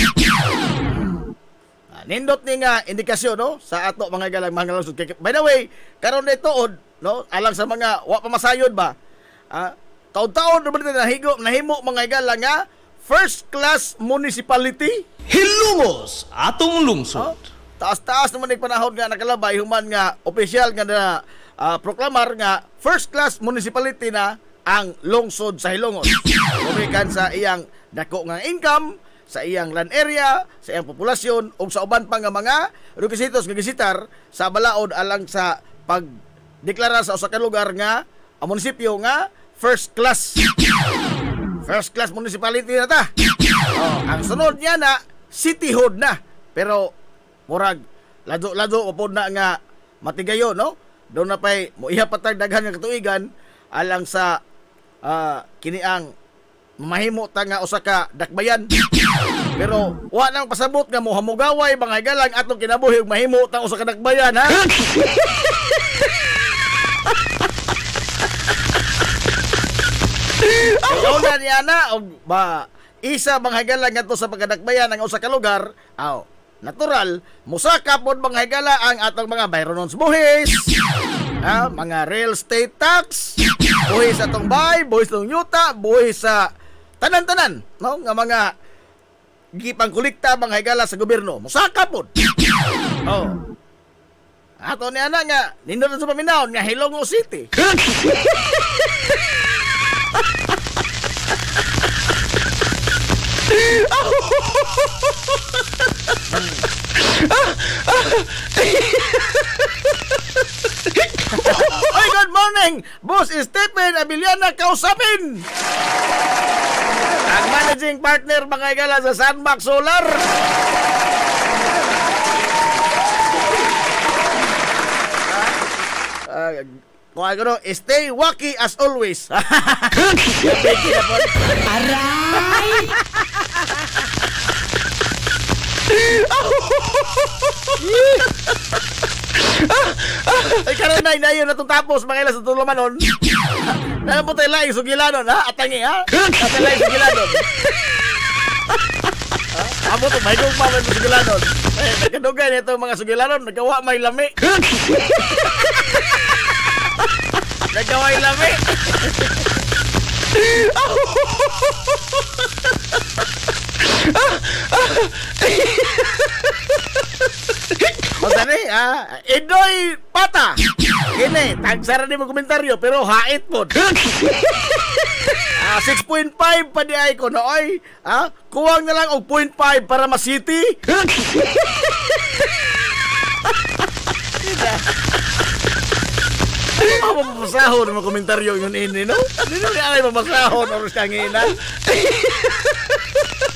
Nindot ni nga indikasyon no sa ato mga galang mga lungsod. By the way, karon na ituod no alang sa mga wa pamasayod ba? Taon-taon naman nahimo mga igala nga first class municipality. Hilungos atong lungsod. Taas-taas naman yung panahon nga nakalabay human nga opisyal nga na proklamar nga first class municipality na ang lungsod sa Hilongos. Kumikan sa iyang dako nga income, sa iyang land area, sa iyang populasyon ug sa uban pa nga mga requisitos nga gisitar sa balaod alang sa pagdeklara sa usa ka lugar nga ang munisipyo nga first class. First class municipality na ta. Ang sunod niya na cityhood na. Pero murag lado-lado upod na nga matigayo, no? Doon na pa'y muihapatag daghan nga katuigan alang sa kini ang mamahimo ta nga usa ka dakbayan. Pero wa nang pasabot nga mo hamugaway mga galang atong kinabuhi ug mahimo ta usa ka dakbayan, ha? Kaya na niya na og ba isa mga higala nga to sa pagkadakbayan ng usa ka lugar, natural musaka pod mga higala ang atong mga bayronons buhis, mga real estate tax, buhis sa atong bay, buhis ng yuta, buhis sa tanan-tanan, no, nga mga gipangkolekta mga higala sa gobyerno, musaka pod. Ato niya na nga nindot sa paminaw nga Hilonggo City. Oy, good morning! Boss Stephen Abiliana kausapin! Ang managing partner mga igala sa Sandbox Solar. Kung ano, stay wacky as always. Aray! Ay karon na yun natong tapos mga ilas sa tulumanon. Nalang po tayo laing sugilanon, ha? Atangi, ha? Tayo laing sugilanon. Amo to, may kong mamay mo sugilanon. Nagkadugay na itong mga sugilanon, nagawa may lami. Nagaway lami. Masa ni, Idoy Pata. Kini, tagsara ni mo komentaryo, pero hait po. 6.5 pa di ay ko nooy. Kuwang na lang og 0.5 para ma-city. Ano ba mamasahon ng mga komentaryo yun ini, no? Hindi na ay mamasahon oras kang ina.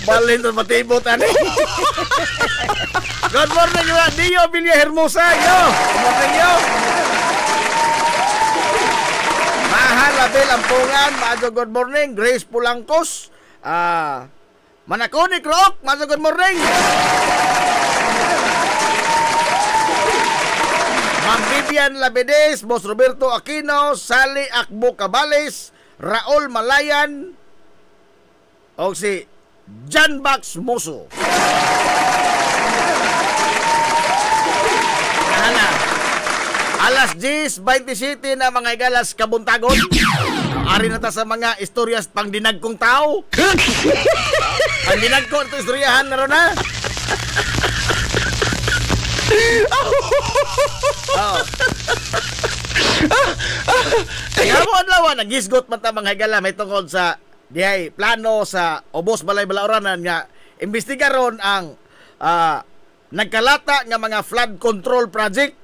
Balin to matibot, ani. Good morning, Dio Villa Hermosa, yo. Good morning, yo. Mahal Abel Ampungan, maadyo good morning. Grace Pulangkos, Manakoni Rock, maadyo good morning. Ma'am Vivian Labedes, Boss Roberto Aquino, Sally Akbo Cabales, Raul Malayan, o si John Bax Moso. Alas 10:27 na mga igalas kabuntagon. Ari na ta sa mga istoryas pang dinagkong tao. Ang dinagkong ito istoryahan na ron, ha? Kaya mo adlaw nagisgot man ta mga higala may tungkol sa dihay plano sa Obos Balay Balaoranan nga imbestigaron ang nagkalata nga mga flood control project.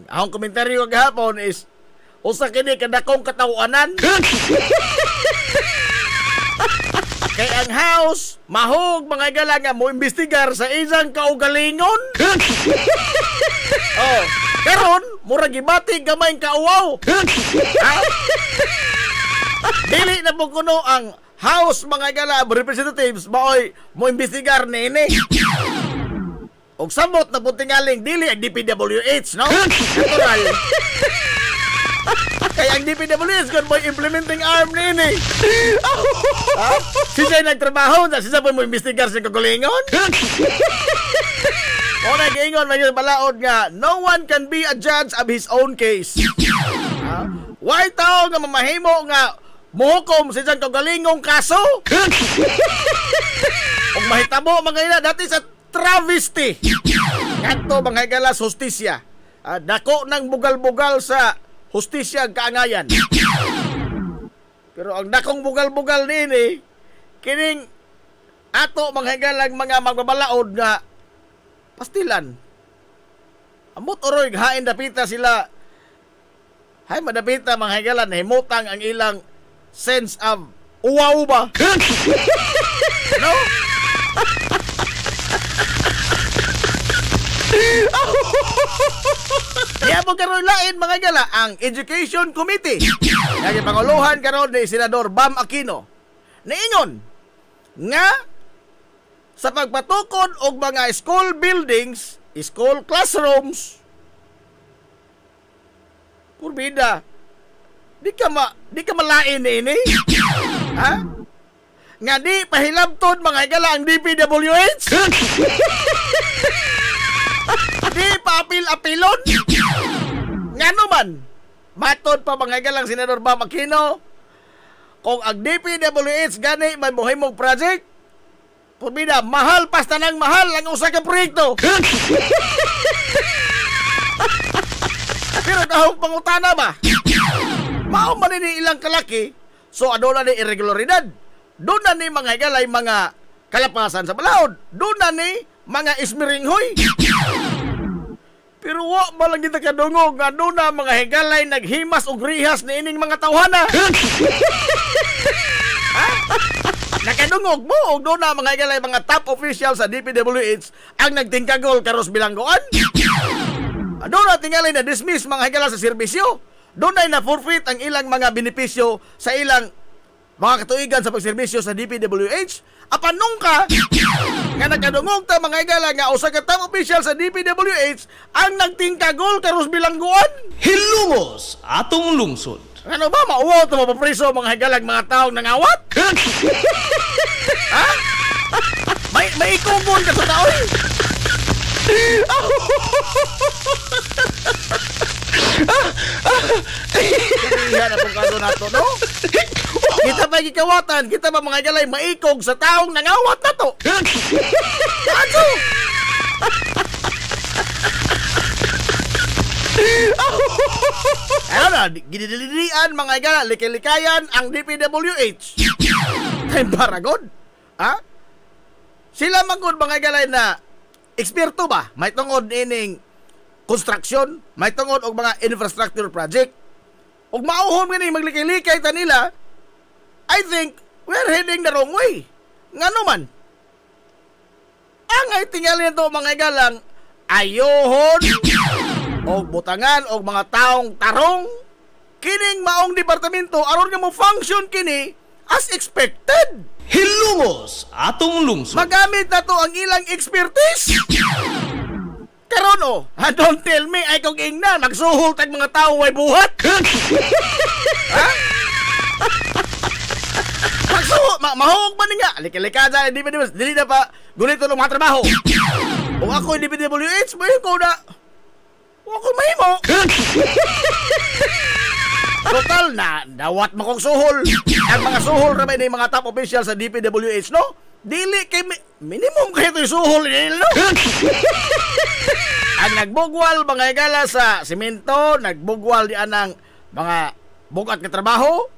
Ang komentaryo gahapon is usa kini kadakong katawanan. Kay ang house mahog mga igala nga mo imbestigar sa isang kaugalingon. Karon murag gibati gamay kauwaw. Dili na po kuno ang house mga igala representatives baoy mo imbestigar nini. Og samot na putingaling dili ang DPWH, no? Natural. Kaya ang DPWH kung mo implementing arm nini. Siya nagtrabaho na siya po mo imbestigar sa kagulingon. O nag-iingon may balaod nga no one can be a judge of his own case. Why tao nga mamahimo nga muhukom sa isang kagalingong kaso? Kung mahitabo mga ina dati sa travesty. Kanto mga igalas hustisya. Dako ng bugal-bugal sa hustisya kaangayan. Pero ang dakong bugal-bugal nini kining ato mga higalang mga magbabalaod nga pastilan. Amot oroy hain dapita sila. Hay madapita mga higalan himutang ang ilang sense of uwaw ba? No? Kaya mo karon lain mga gala ang Education Committee. Kaya panguluhan karon ni Senador Bam Aquino. Niingon nga sa pagpatukod og mga school buildings, school classrooms, purbida, di ka malain ini. Ha? Nga di pahilabton mga gala ang DPWH. Di paapil-apilon. Nga naman, matod pa mga galang Senador Bam Aquino, kung ang DPWH gani may mohimong project, purbida, mahal pas tanang mahal ang usa ka proyekto. Pero dahong pangutana ba? Mao man ni ilang kalaki, so aduna ni irregularidad. Doon na ni mga galay mga kalapasan sa balaod. Doon na ni mga ismiringhoy. Pero wa ba lang kita kadungog nga doon na mga higalay naghimas og rihas ni ining mga tawhana. Ha? Nakadungog mo og doon na mga higalay mga top officials sa DPWH ang nagtingkagol karos bilanggoan. Doon na tingali na dismiss mga higala sa serbisyo. Doon na na-forfeit ang ilang mga benepisyo sa ilang mga katuigan sa pagserbisyo sa DPWH. Apanong ka nga nakadungog ta mga higala nga usa ka top official sa DPWH ang nagtingkagol karos bilangguan. Hilumos atong lungsod. Ano ba mauwaw ta mapapriso mga higalag mga taong nangawat? Ha? May ikunggon ka sa taoy. Sabihan na pong kaso nato, no? Kita pa gikawatan, kita pa mga galay maikog sa taong nangawat na to. Kaso! Ano na, ginidilian mga gala, likay-likayan ang DPWH. Time paragod? Ha? Sila magod mga galay na eksperto ba? May tungod ining construction, may tungod og mga infrastructure project. Og mauhon nga ni maglikay-likay ta nila, I think we're heading the wrong way. Nga naman, ang ay tingali nito mga galang ayohon og butangan og mga taong tarong kining maong departamento aron nga mo function kini as expected. Hilumos atong lungsod. Magamit na to ang ilang expertise. Karon don't tell me ay kung ingna magsuhol tag mga tao way buhat. Ha? Magsuhol, mahog man nga. Lika-lika di na pa gunito ng mga trabaho. Kung ako hindi DPWH, may ko na ako mahimo. Total na dawat mo kong suhol. Ang mga suhol ramay na yung mga top official sa DPWH, no? Dili kay minimum kayo ito yung suhol nila, no? Ang nagbugwal mga higala sa simento, nagbugwal diyan ng mga bugat na trabaho,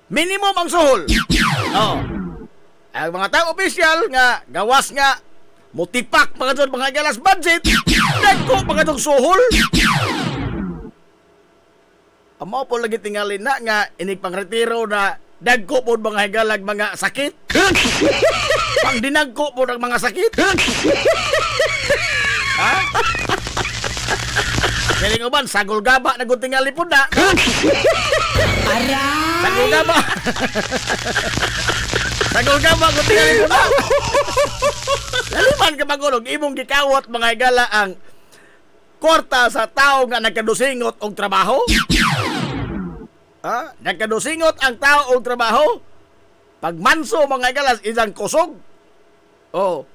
minimum ang suhol. Oh. Ang mga top official nga gawas nga mutipak mga doon mga higalas budget, nagko mga doon suhol. Amo po lagi tingalin na nga inig pang retiro na dagko po mga higalag mga sakit. Pang dinagko po ng mga sakit. Ha? Galing uban, sagol gaba na tingali po na. Sagol gaba. Sagol gaba tingali po na. Laliman ka magulog, imong gikawat mga higala ang kwarta sa tao nga nagkadusingot og trabaho. Ha? Nagkadusingot ang tao og trabaho. Pag manso mga galas isang kusog. Oh.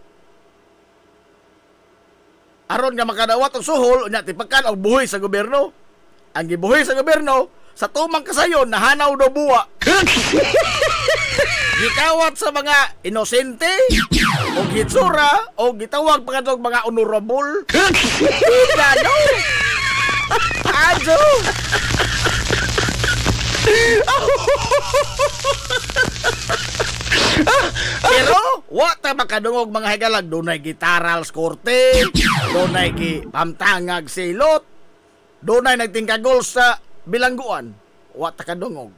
Aron nga makadawat og suhol nya tipakan og buhi sa gobyerno. Ang gibuhi sa gobyerno sa tumang kasayon nahanaw do buwa. Gikawat sa mga inosente o gitsura o gitawag pa kadtong mga honorable. Ano? Ajo. Pero wa ta makadungog mga higalag dunay gitaral skorte, dunay gi pamtangag silot, dunay nagtingkagol sa bilangguan. Wa ta kadungog.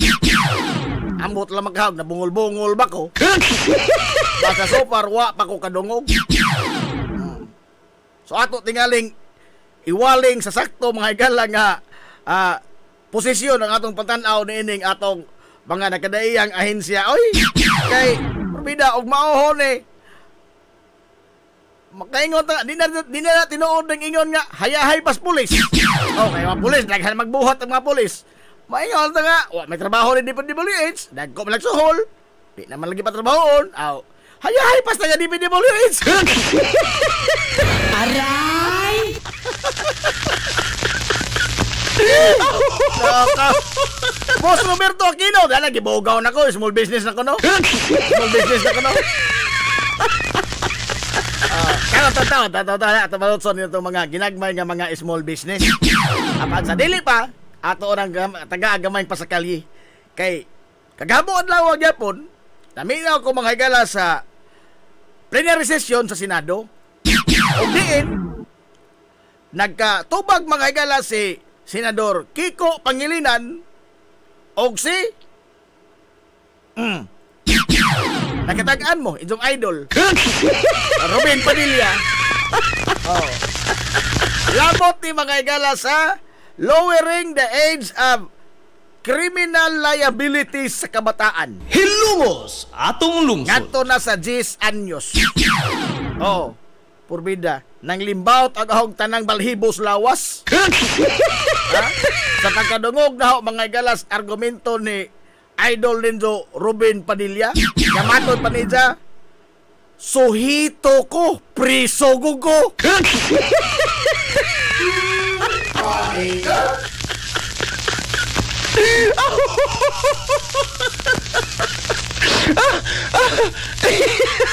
Ambot lang maghag, nabungol-bungol ba ko? Basta so far, wa pa ko kadungog. So ato tingaling iwaling sa sakto mga higala nga posisyon ang atong pantanaw ni ining atong mga nakadaiyang ahensya. Oy, kay Probida og maohon makaingon ta di na tinuod ng ingon nga hayahay pas pulis. Okay, mga pulis daghan magbuhat ang mga pulis. Maingon ta nga, may trabaho ni DPWH, dagko man suhol. Di naman lagi pa trabahon. Aw, hayahay pas taga DPWH. Aray! Boss Roberto Aquino, dala gibugaw na ko, small business na ko no. Small business na ko no. Kaya tato malutson nito mga ginagmay nga mga small business. Apan sa dili pa, ato orang taga-agamay pa sa kalye. Kay kagamo adlaw gyapon, naminaw ko mga higala sa plenary session sa Senado. Og diin nagkatubag mga higala si Senador Kiko Pangilinan og si nakatagaan mo, inyong idol Robin Padilla. Labot ni mga higala sa lowering the age of criminal liabilities sa kabataan. Hilungos atong lungsod. Ngadto na sa 10 anyos. Purbida, nang limbaut ang ahog tanang balhibos lawas. Sa pagkadungog na ho, mga galas argumento ni Idol Ninjo Robin Padilla. Yamatod pa niya, suhito ko, priso ko.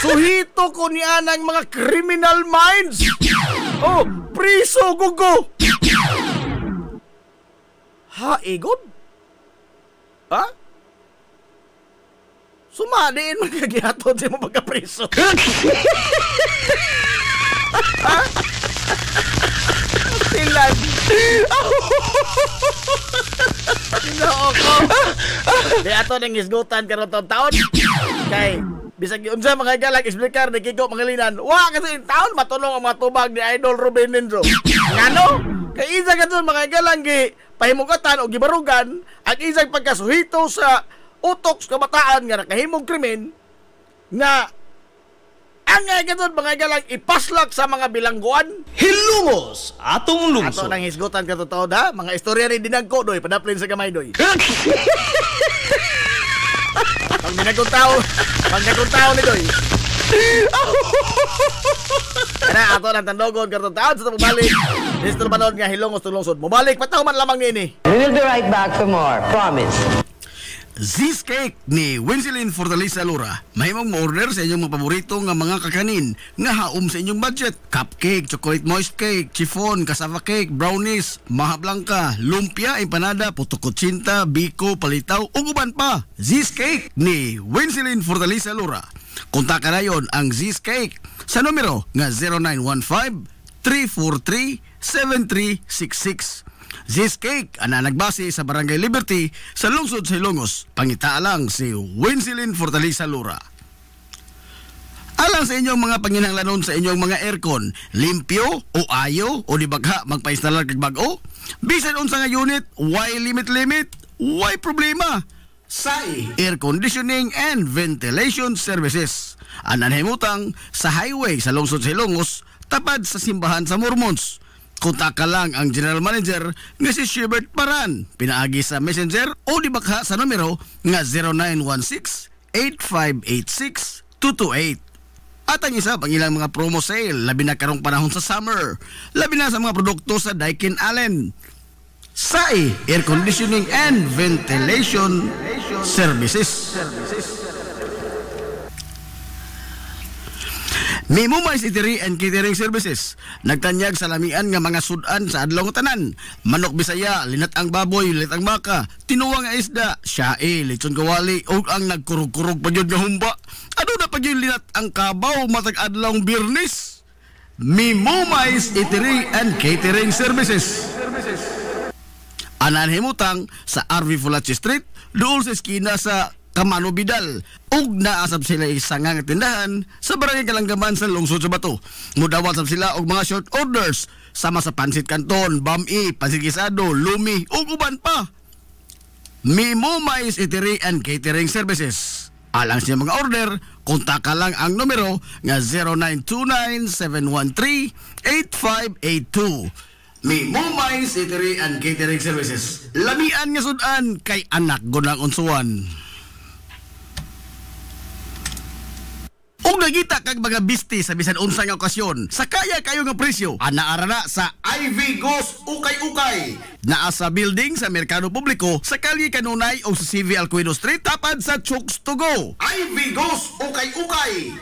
Suhito ko niya ng mga criminal minds. Priso gugo. Ha, Egon? Ha? Sumadiin mo kagihatod sa mga priso. Ha? Tilan. Ginoo ko. Di ato nang isgutan karon taon. Kay bisag unsa mga galang explicar ni Kiko Pangilinan. Wa kasi taon matulong ang mga tubag ni Idol Ruben Ninjo. Ngano? Kay isa ka mga galang gi pahimugatan o gibarugan at isang pagkasuhito sa utok sa kabataan nga nakahimong krimen nga ang mga galang ipaslak sa mga bilangguan. Hilungos atong lungsod. Ato nang hisgutan ka totoo ha. Mga istorya rin dinagko doy padaplin sa gamay doy. Pag nagkong tao ni doy. Kaya ato nang tandogon ka totoo sa pabalik. Mr. Banon nga hilungos tong lungsod. Mubalik pataw man lamang nini. We will be right back for more. Promise. Z's Cake ni Winsilin Fortaleza Lura. Mahimong ma-order sa inyong mga paborito nga mga kakanin nga haom sa inyong budget. Cupcake, chocolate moist cake, chiffon, cassava cake, brownies, maha blanca, lumpia, empanada, puto kutsinta, biko, palitaw, ug uban pa. Z's Cake ni Winsilin Fortaleza Lura. Kontak na yon ang Z's Cake sa numero nga 0915-343-7366. Z's Cake, ana nagbase sa Barangay Liberty sa lungsod sa Ilongos. Pangita lang si Winsilin Fortaleza Lura. Alang sa inyong mga panginahanglanon sa inyong mga aircon, limpyo o ayo o di bagha magpa-installer kag bag-o? Bisan unsa nga unit, why limit? Why problema? SAI Air Conditioning and Ventilation Services. Anan himutang sa highway sa lungsod sa Ilongos, tapad sa simbahan sa Mormons. Kontak lang ang General Manager nga si Shubert Paran. Pinaagi sa Messenger o di bakha sa numero nga 0916-8586-228. At ang isa pang ilang mga promo sale, labi na karong panahon sa summer, labi na sa mga produkto sa Daikin Allen. SAI Air Conditioning and Ventilation Services. Mimumay Eatery and Catering Services. Nagtanyag sa lamian nga mga sudan sa adlaw nga tanan. Manok Bisaya, linat ang baboy, linat ang baka, tinuwa nga isda, siyae, lechon kawali, o ang nagkurog-kurog pa yun nga humba. Ano na pa yun linat ang kabaw matag adlaw Birnis? Mimumay Eatery and Catering Services. Anan himutang sa RV Fulachi Street, dool sa eskina sa Kamano Bidal. Ug naasab sila isa nga tindahan sa barangay Kalanggaman sa lungsod sa Bato. Mudawat sab sila og mga short orders sama sa pansit kanton, bami, pansit gisado, lumi ug uban pa. Mimo Mais Eatery and Catering Services. Alang siya mga order, kontak ka lang ang numero nga 0929-713-8582. Mimo Mais Eatery and Catering Services. Lamian nga sudan kay anak gunang unsuan. Kung nagita kag mga bisti sa bisan unsa nga okasyon, sa kaya kayo nga presyo, anaara na sa Ivy Ghost Ukay-Ukay. Naa sa building sa Merkado Publiko, sa Kalye Kanunay o sa CV Alcuino Street, tapad sa Chooks to Go. Ivy Ghost Ukay-Ukay.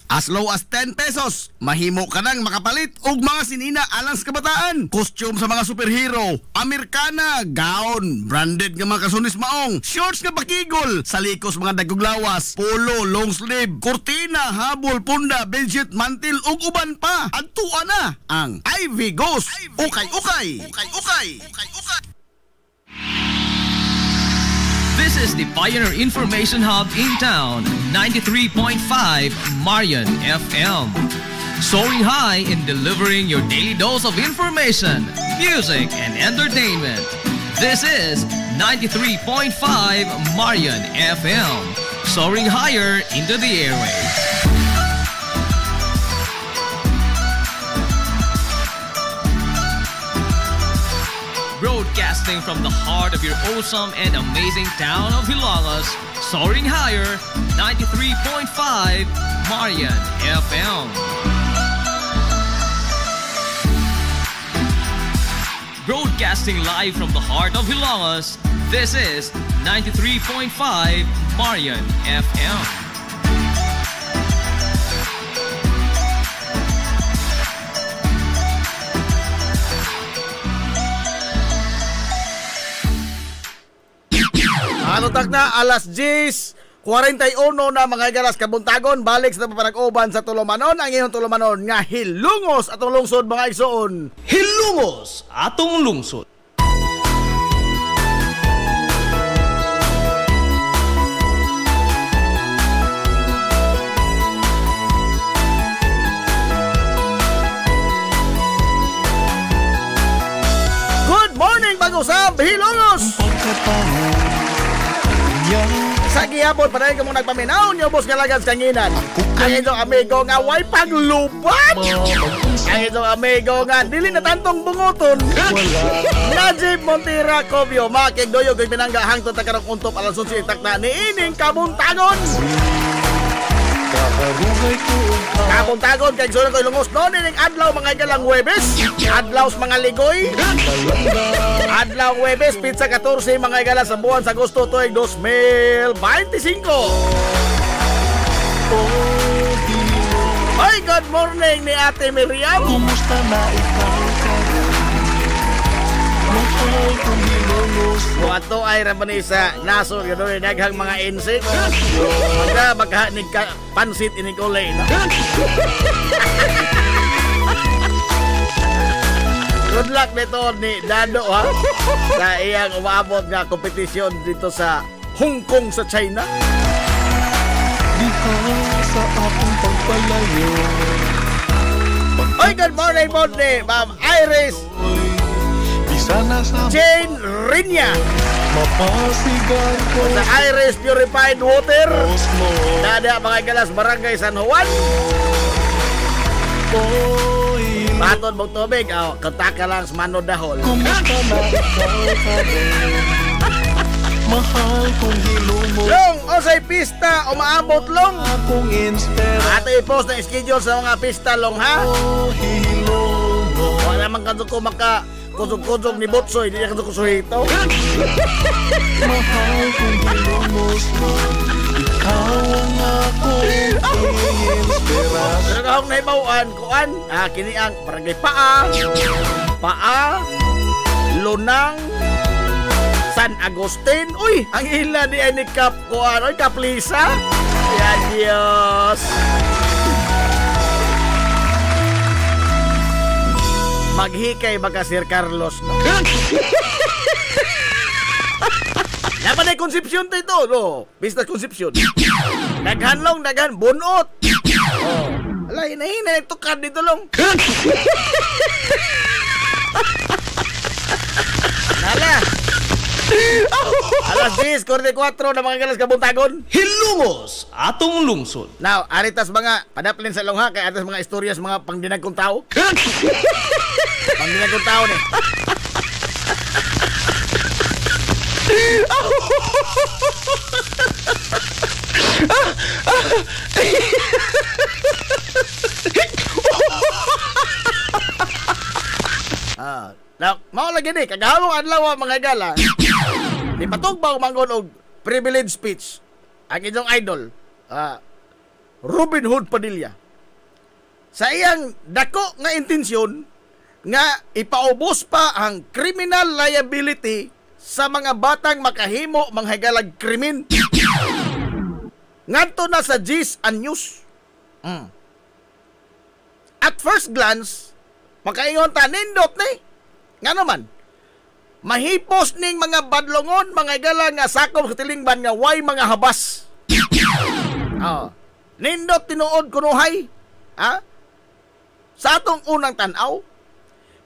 As low as 10 pesos, mahimo ka nang makapalit og mga sinina alang sa kabataan. Costume sa mga superhero, Amerikana, gown, branded nga mga kasunis maong, shorts nga bakigol, salikos mga dagog lawas, polo, long sleeve, kurtina, habol, punda, bedsheet, mantil ug uban pa. Adtuan na ang Ivy Ghost Ukay-Ukay. Ukay-Ukay. Ukay-Ukay. This is the Pioneer Information Hub in town, 93.5 Marian FM. Soaring high in delivering your daily dose of information, music, and entertainment. This is 93.5 Marian FM. Soaring higher into the airwaves. Broadcasting from the heart of your awesome and amazing town of Hilangas, soaring higher, 93.5 Marian FM. Broadcasting live from the heart of Hilangas, this is 93.5 Marian FM. Anutak na alas 10:41 na mga galas kabuntagon, balik sa papanag-uban sa Tulumanon, ang iyong Tulumanon nga hilungos atong lungsod mga igsoon. Hilungos atong lungsod. Good morning Bagusab, hilungos! Sa gihapon, panayin ka mong nagpaminaw niyo, boss Galagas Kanginan. Ang inyong amigo nga way paglubat. Ang inyong amigo nga dili na tantong bunguton. Najib Montira Cobio, makigdoyo kay pinangga hangtod ta karong untop alas 11 takna ni ining kabuntagon. Kabuntagon kay sunod ko ilungos no nining adlaw mga galang Huwebes, adlaw sa mga ligoy. Adlaw Huwebes, pizza 14 mga igala sa buwan sa Agosto tuig 2025. Ay, good morning ni Ate Miriam. Kumusta na ikaw mahal kong hilungos. Wato ay ramanisa naso gano'n daghang mga insect. Maghanig ka pansit inig ulay na. Good luck nito ni Dado ha sa iyang umaabot nga kompetisyon dito sa Hong Kong sa China. Diha sa akong pagpalayo. Oy, good morning po ni Ma'am Iris Sana sa Jane Rinya mapasigan ko sa Iris Purified Water. Osmo. Dada mga galas Barangay San Juan. Oy, Baton mong tubig, kontak ka lang sa Mano Dahol. kumusta na ikaw mahal kong hilungos. Long, osay pista, umaabot long. Akong inspira Ato i-post na schedule sa mga pista long ha. hilungos. Wala naman kanto ko maka kusog-kusog ni Botsoy, hindi niya kanto kusuhito. Mahal kong hilungos mo. Ikaw ang akong inspirasyon. Pero kahong naibawaan, kuan, kini ang barangay Paa, Lunang, San Agustin. Uy, ang ila ni any Kap, kuan, oy, Kaplisa. Yan, Diyos. Maghikay baka Sir Carlos, no? Laban ay konsepsyon to ito, no? Business konsepsyon. Daghan long, daghan, bunot. Oh. Ala, hinahinay, tukad dito long. Nala. Alas 10:44 na mga galas kabuntagon. Hilungos atong lungsod. Now, aritas mga padaplin sa longha kay atas mga istoryas mga pangdinag kong tao. Pangdinag kong tao ni. Now, mao lagi ni kagahawong adlaw mga gala. Di patugbaw manggon og privilege speech ang inyong idol, Robin Hood Padilla. Sa iyang dako nga intensyon nga ipaubos pa ang criminal liability sa mga batang makahimo manghigalag krimen. Ngadto na sa G's and News. At first glance, makaingon ta nindot ni. Nga naman, mahipos ning mga badlongon, mga igala nga sakop sa tilingban nga way mga habas. Nindot tinuod kunuhay, sa atong unang tanaw.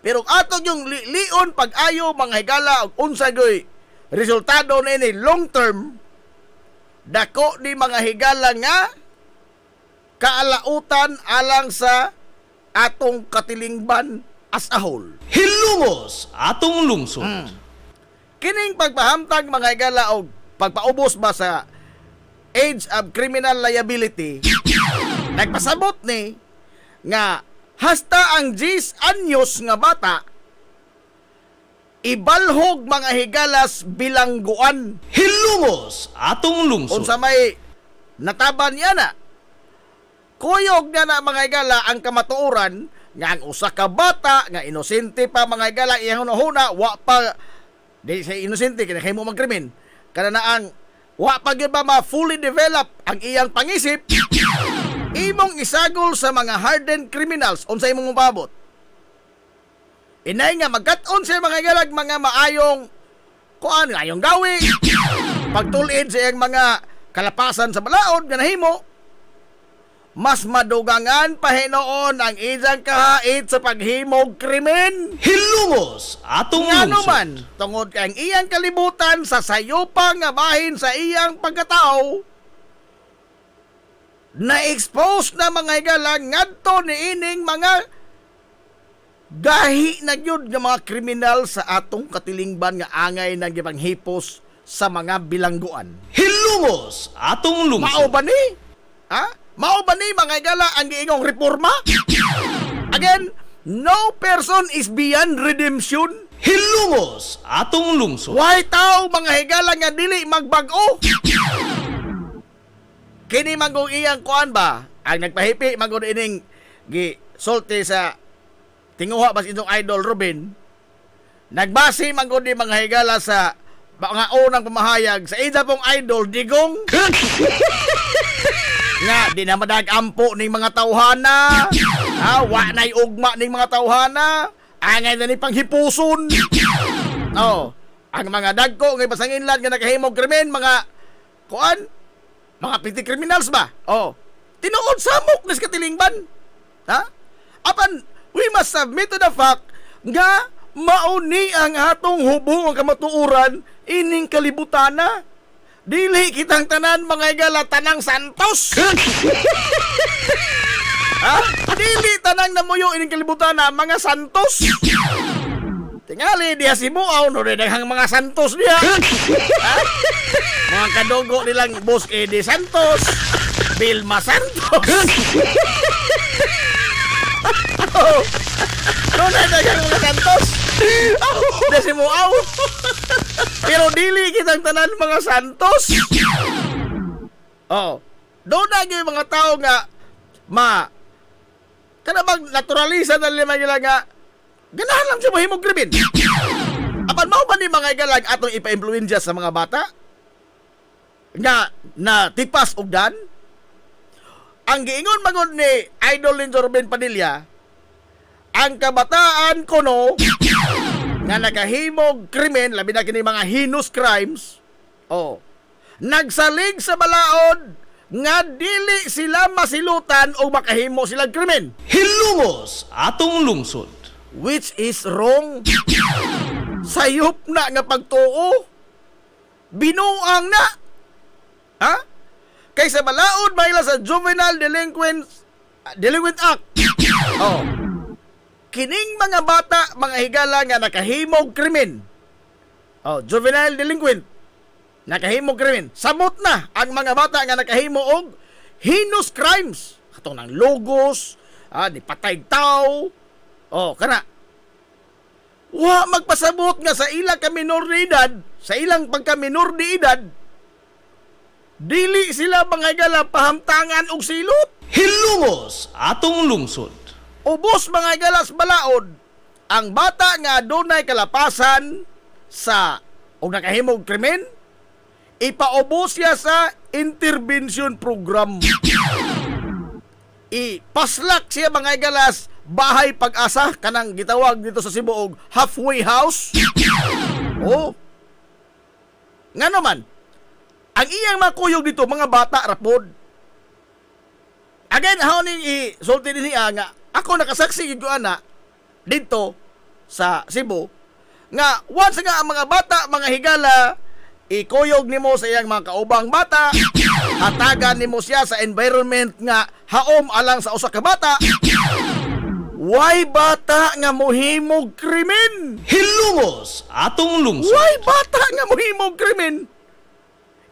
Pero atong yung lion pag-ayo mga higala og unsa goy resultado nini long term, dako ni mga higala nga kaalautan alang sa atong katilingban as a whole. Hilungos atong lungsod. Kining pagpahamtag mga higala og pagpaubos ba sa age of criminal liability, nagpasabot ni nga hasta ang G's anyos nga bata ibalhog mga higalas bilangguan. Hilungos atong lungsod. Unsa may nataban niya na kuyog niya na mga higala ang kamatuoran nga ang usa ka bata nga inosente pa mga higala iyang hunahuna wa pa di sa inosente kaya mo magkrimen kana na ang wa pa gyud ba ma fully develop ang iyang pangisip, imong isagol sa mga hardened criminals. Unsa imong mababot? Inay nga magkat-on sa mga galag mga maayong kuan nga ayong gawi, pagtulid sa iyang mga kalapasan sa balaod nga nahimo, mas madugangan pa hinoon ang iyang kahait sa paghimog krimen. Hilungos atong lungsod. Nga naman, tungod kang iyang kalibutan sa sayopang nga bahin sa iyang pagkatao, na-expose na mga higalang ngadto ni ining mga gahi na gyud nga mga kriminal sa atong katilingban nga angay nang gipanghipos sa mga bilangguan. Hilungos atong lungsod. Mao ba ni? Mao ba ni mga higala ang giingong reforma? Again, no person is beyond redemption. Hilungos atong lungsod. Why tao mga higala nga dili magbag-o? Kini manggong iyang kuan ba? Ang nagpahipi manggong ining gisulti sa tinguha bas itong idol Robin. Nagbasi manggong di mga higala sa mga unang pamahayag sa isa pong idol Digong. Nga di na madag-ampo ning mga tawhana. Wa na'y ugma ning mga tawhana. Angay na ni panghipuson. Ang mga dagko ng pasanginlan nga nakahimog krimen, mga kuan, mga petty criminals ba? Tinuod samok na sa katilingban. Apan, we must submit to the fact nga mauni ang atong hubong ang kamatuuran ining kalibutana. Dili kitang tanan mga higala tanang santos. Dili tanang namuyo ining kalibutan na mga santos. Tingali diha si Buaw no daghang mga santos diha. Mga kadugo nilang Boss Eddie Santos, Vilma Santos. No daghang mga santos. Diha si Buaw. Pero dili kitang tanan mga santos. Doon na yung mga tao nga kada bang naturalisa na lima nila nga ganahan lang siya mahimog krimen. Apan mao ba ni mga igalag atong ipa-influensya sa mga bata nga na tipas og dan? Ang giingon magod ni Idol Linjo Robin Padilla, ang kabataan kuno nga nakahimog krimen, labi na kini mga heinous crimes, Oh. Nagsalig sa balaod nga dili sila masilutan o makahimo silang krimen. Hilungos atong lungsod. Which is wrong. Sayop na nga pagtuo. Binuang na. Ha? Kaysa balaod mahila sa Juvenile Delinquent Act. Oh. Kining mga bata, mga higala nga nakahimog krimen. Oh, juvenile delinquent. Nakahimog krimen. Samot na ang mga bata nga nakahimo og heinous crimes. Katong ng logos, di patay tao. Oh, kana. Wa magpasabot nga sa ilang ka-minor de edad, sa ilang pagka-minor de edad, dili sila mga higala pahamtangan og silot. Hilungos atong lungsod. Ubos mga galas balaod, ang bata nga dunay kalapasan sa o nakahimog krimen, ipaubos siya sa intervention program. Ipaslak siya mga galas bahay pag-asa, kanang gitawag dito sa Cebu og halfway house. Oh. Nga naman, ang iyang makuyog dito mga bata rapod. Again, how ning isulti din niya nga ako nakasaksi gid ko ana dito sa Cebu nga once nga ang mga bata, mga higala ikuyog nimo sa iyang mga kaubang bata, hatagan nimo siya sa environment nga haom alang sa usa ka bata. Why bata nga mohimog krimen? Hilungos atong lungsod. Why bata nga mohimog krimen?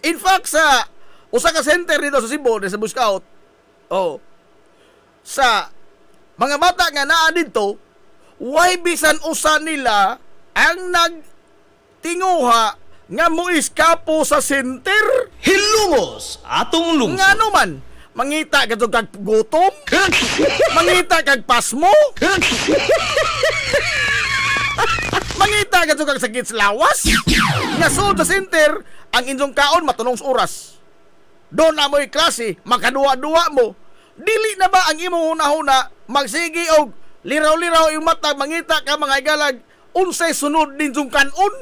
In fact sa usa ka center dito sa Cebu, sa Buscaut, sa mga bata nga naa dito, why bisan usa nila ang nagtinguha nga moiskapo sa center? Hilungos atong lungsod. Nga naman, mangita ka kag gutom? Mangita kag pasmo? Mangita ka kag sakit sa lawas? Nga sud sa center, ang inyong kaon matunong sa oras. Doon na mo'y klase, makaduwa-duwa mo. Dili na ba ang imong hunahuna magsigi og liraw-liraw yung mata, mangita ka mga igalag unsay sunod din yung kanon?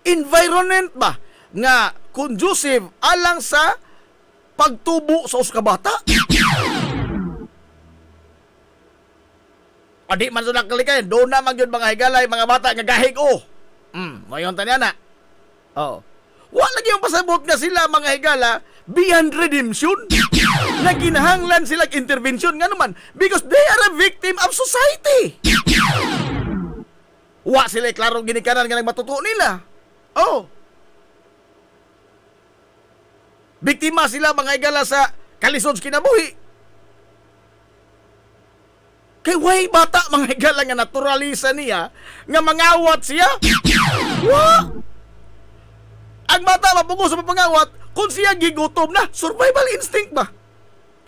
Environment ba nga conducive alang sa pagtubo sa usa ka bata? Adi man sa nakalikay, doon na magyud mga higalay, mga bata nga gahig mayon tanya na. Wa lagi yung pasabot nga sila mga higala beyond redemption. Naginahanglan sila intervention nga naman because they are a victim of society. Wa sila klaro ginikanan nga nagmatuto nila. Biktima sila mga higala sa kalisod sa kinabuhi. Kay way bata mga higala nga naturalisa niya nga mangawat siya. Wa! Ang bata mapungo sa pangawat kung siya gigutom na. Survival instinct ba?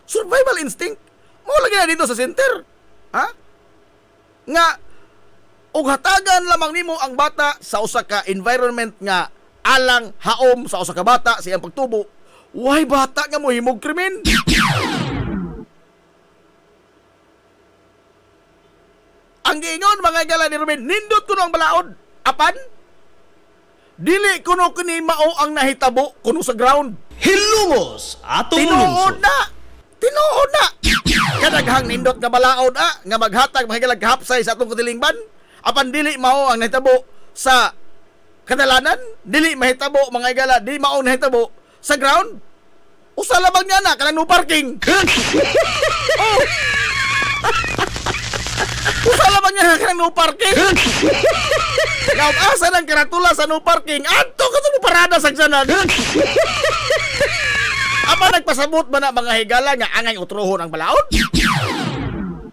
Survival instinct. Mo lagi na dito sa center. Ha? Nga og hatagan lamang nimo ang bata sa usa ka environment nga alang haom sa usa ka bata sa iyang pagtubo. Why bata nga mohimog krimen? Ang giingon mga gala ni Ruben, nindot kuno ang balaod. Apan? Dili kuno kini mao ang nahitabo kuno sa ground. Hilungos atong tinuod lungsod. Tinuod na. Kadaghang nindot nga balaod nga maghatag mga kahapsay sa atong katilingban. Apan dili mao ang nahitabo sa kadalanan, dili mahitabo mga igala, dili mao nahitabo sa ground. Usa lamang niya na kanang no parking. Usa lamang niya na kanang no parking. Ngaw asa nang karatula sa no parking? Adto ka sa parada sa sagsanan. Apa nagpasabot ba na mga higala nga angay utrohon ang balaod?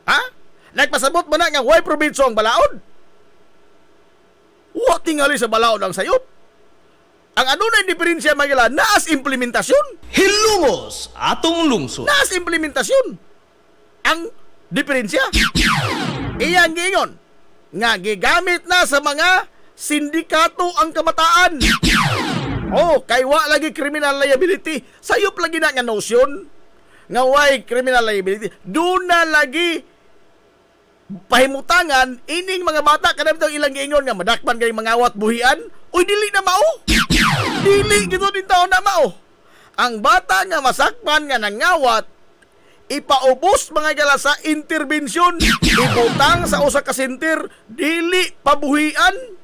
Ha? Nagpasabot ba na nga way probinsyo ang balaod? Wa tingali sa balaod ang sayop. Ang adunay diferensya mga higala naas implementasyon. Hilungos atong lungsod. Naas implementasyon. Ang diferensya. Iyang giingon nga gigamit na sa mga sindikato ang kamataan. Kay wa lagi criminal liability. Sayop lagi na nga notion nga way criminal liability. Doon na lagi pahimutangan ining mga bata kada bitaw ilang giingon nga madakpan kay mangawat buhian Uy, dili na mao. Dili gito din taon na mao. Ang bata nga masakpan nga nangawat, ipaubos mga gala sa interbensyon, ibutang sa usa ka sentir, dili pabuhian.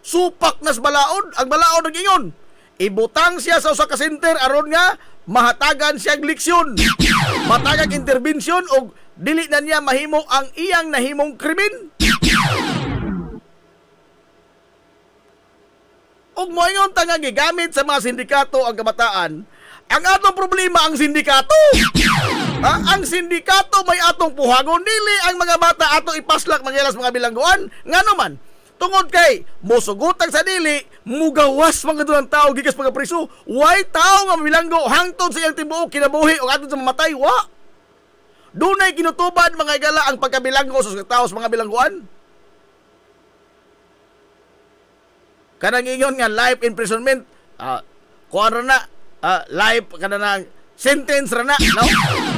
Supak nas balaod, ang balaod nagingon. Ibutang siya sa usa ka sentir aron nga mahatagan siya leksyon. Matagag interbensyon og dili na niya mahimo ang iyang nahimong krimen. Og moingon ta nga gigamit sa mga sindikato ang kabataan. Ang atong problema ang sindikato. Ang sindikato may atong puhagon, dili ang mga bata ato ipaslak mangilas mga bilangguan. Ngano man, tungod kay musugutang sa dili, mugawas mga dunang tao gikas mga priso. Why tao nga bilanggo hangtod sa iyang tibuok kinabuhi o atong sa mamatay? Wa. Dunay kinutubad mga igala ang pagkabilanggo sa tao sa mga bilangguan. Kanang ingon nga life imprisonment, kuan ra na, life kanang sentence ra na, no?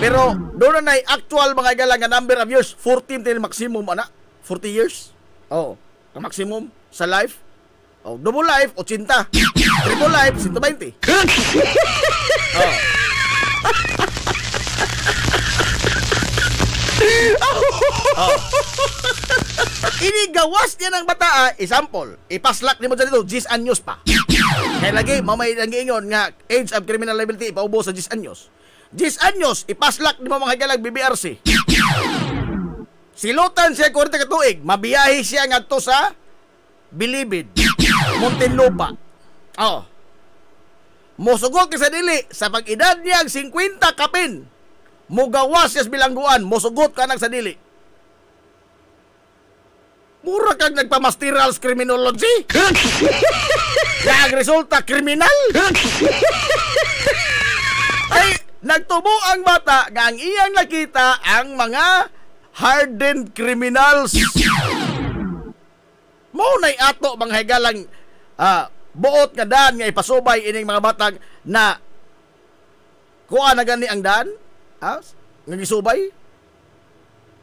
Pero doon na actual mga igala nga number of years, 14 till maximum ana, 40 years. Oh, ang maximum sa life. Oh, double life 80, triple life 120. Oh. Oh. Inigawas niya ng bata, example, ipaslak ni mo dito 10 anyos pa. Kaya lagi mamay lang giingon nga age of criminal liability ipaubos sa 10 anyos. 10 anyos ipaslak ni mo mga galag BBRC. Silutan siya 40 ka tuig, mabiyahe siya ngadto sa Bilibid, Muntinlupa. Oh. Mosugot ka sa dili sa pag-edad niya 50 kapin. Mugawas siya sa bilangguan, mosugot ka nang sa dili. Mura kang nagpamasterals criminology. Nagresulta kriminal. Ay, nagtubo ang bata nga ang iyang nakita ang mga hardened criminals. Mao nay ato mga higalang buot nga daan nga ipasubay ining mga batang na kuha na gani ang daan. Nga gisubay.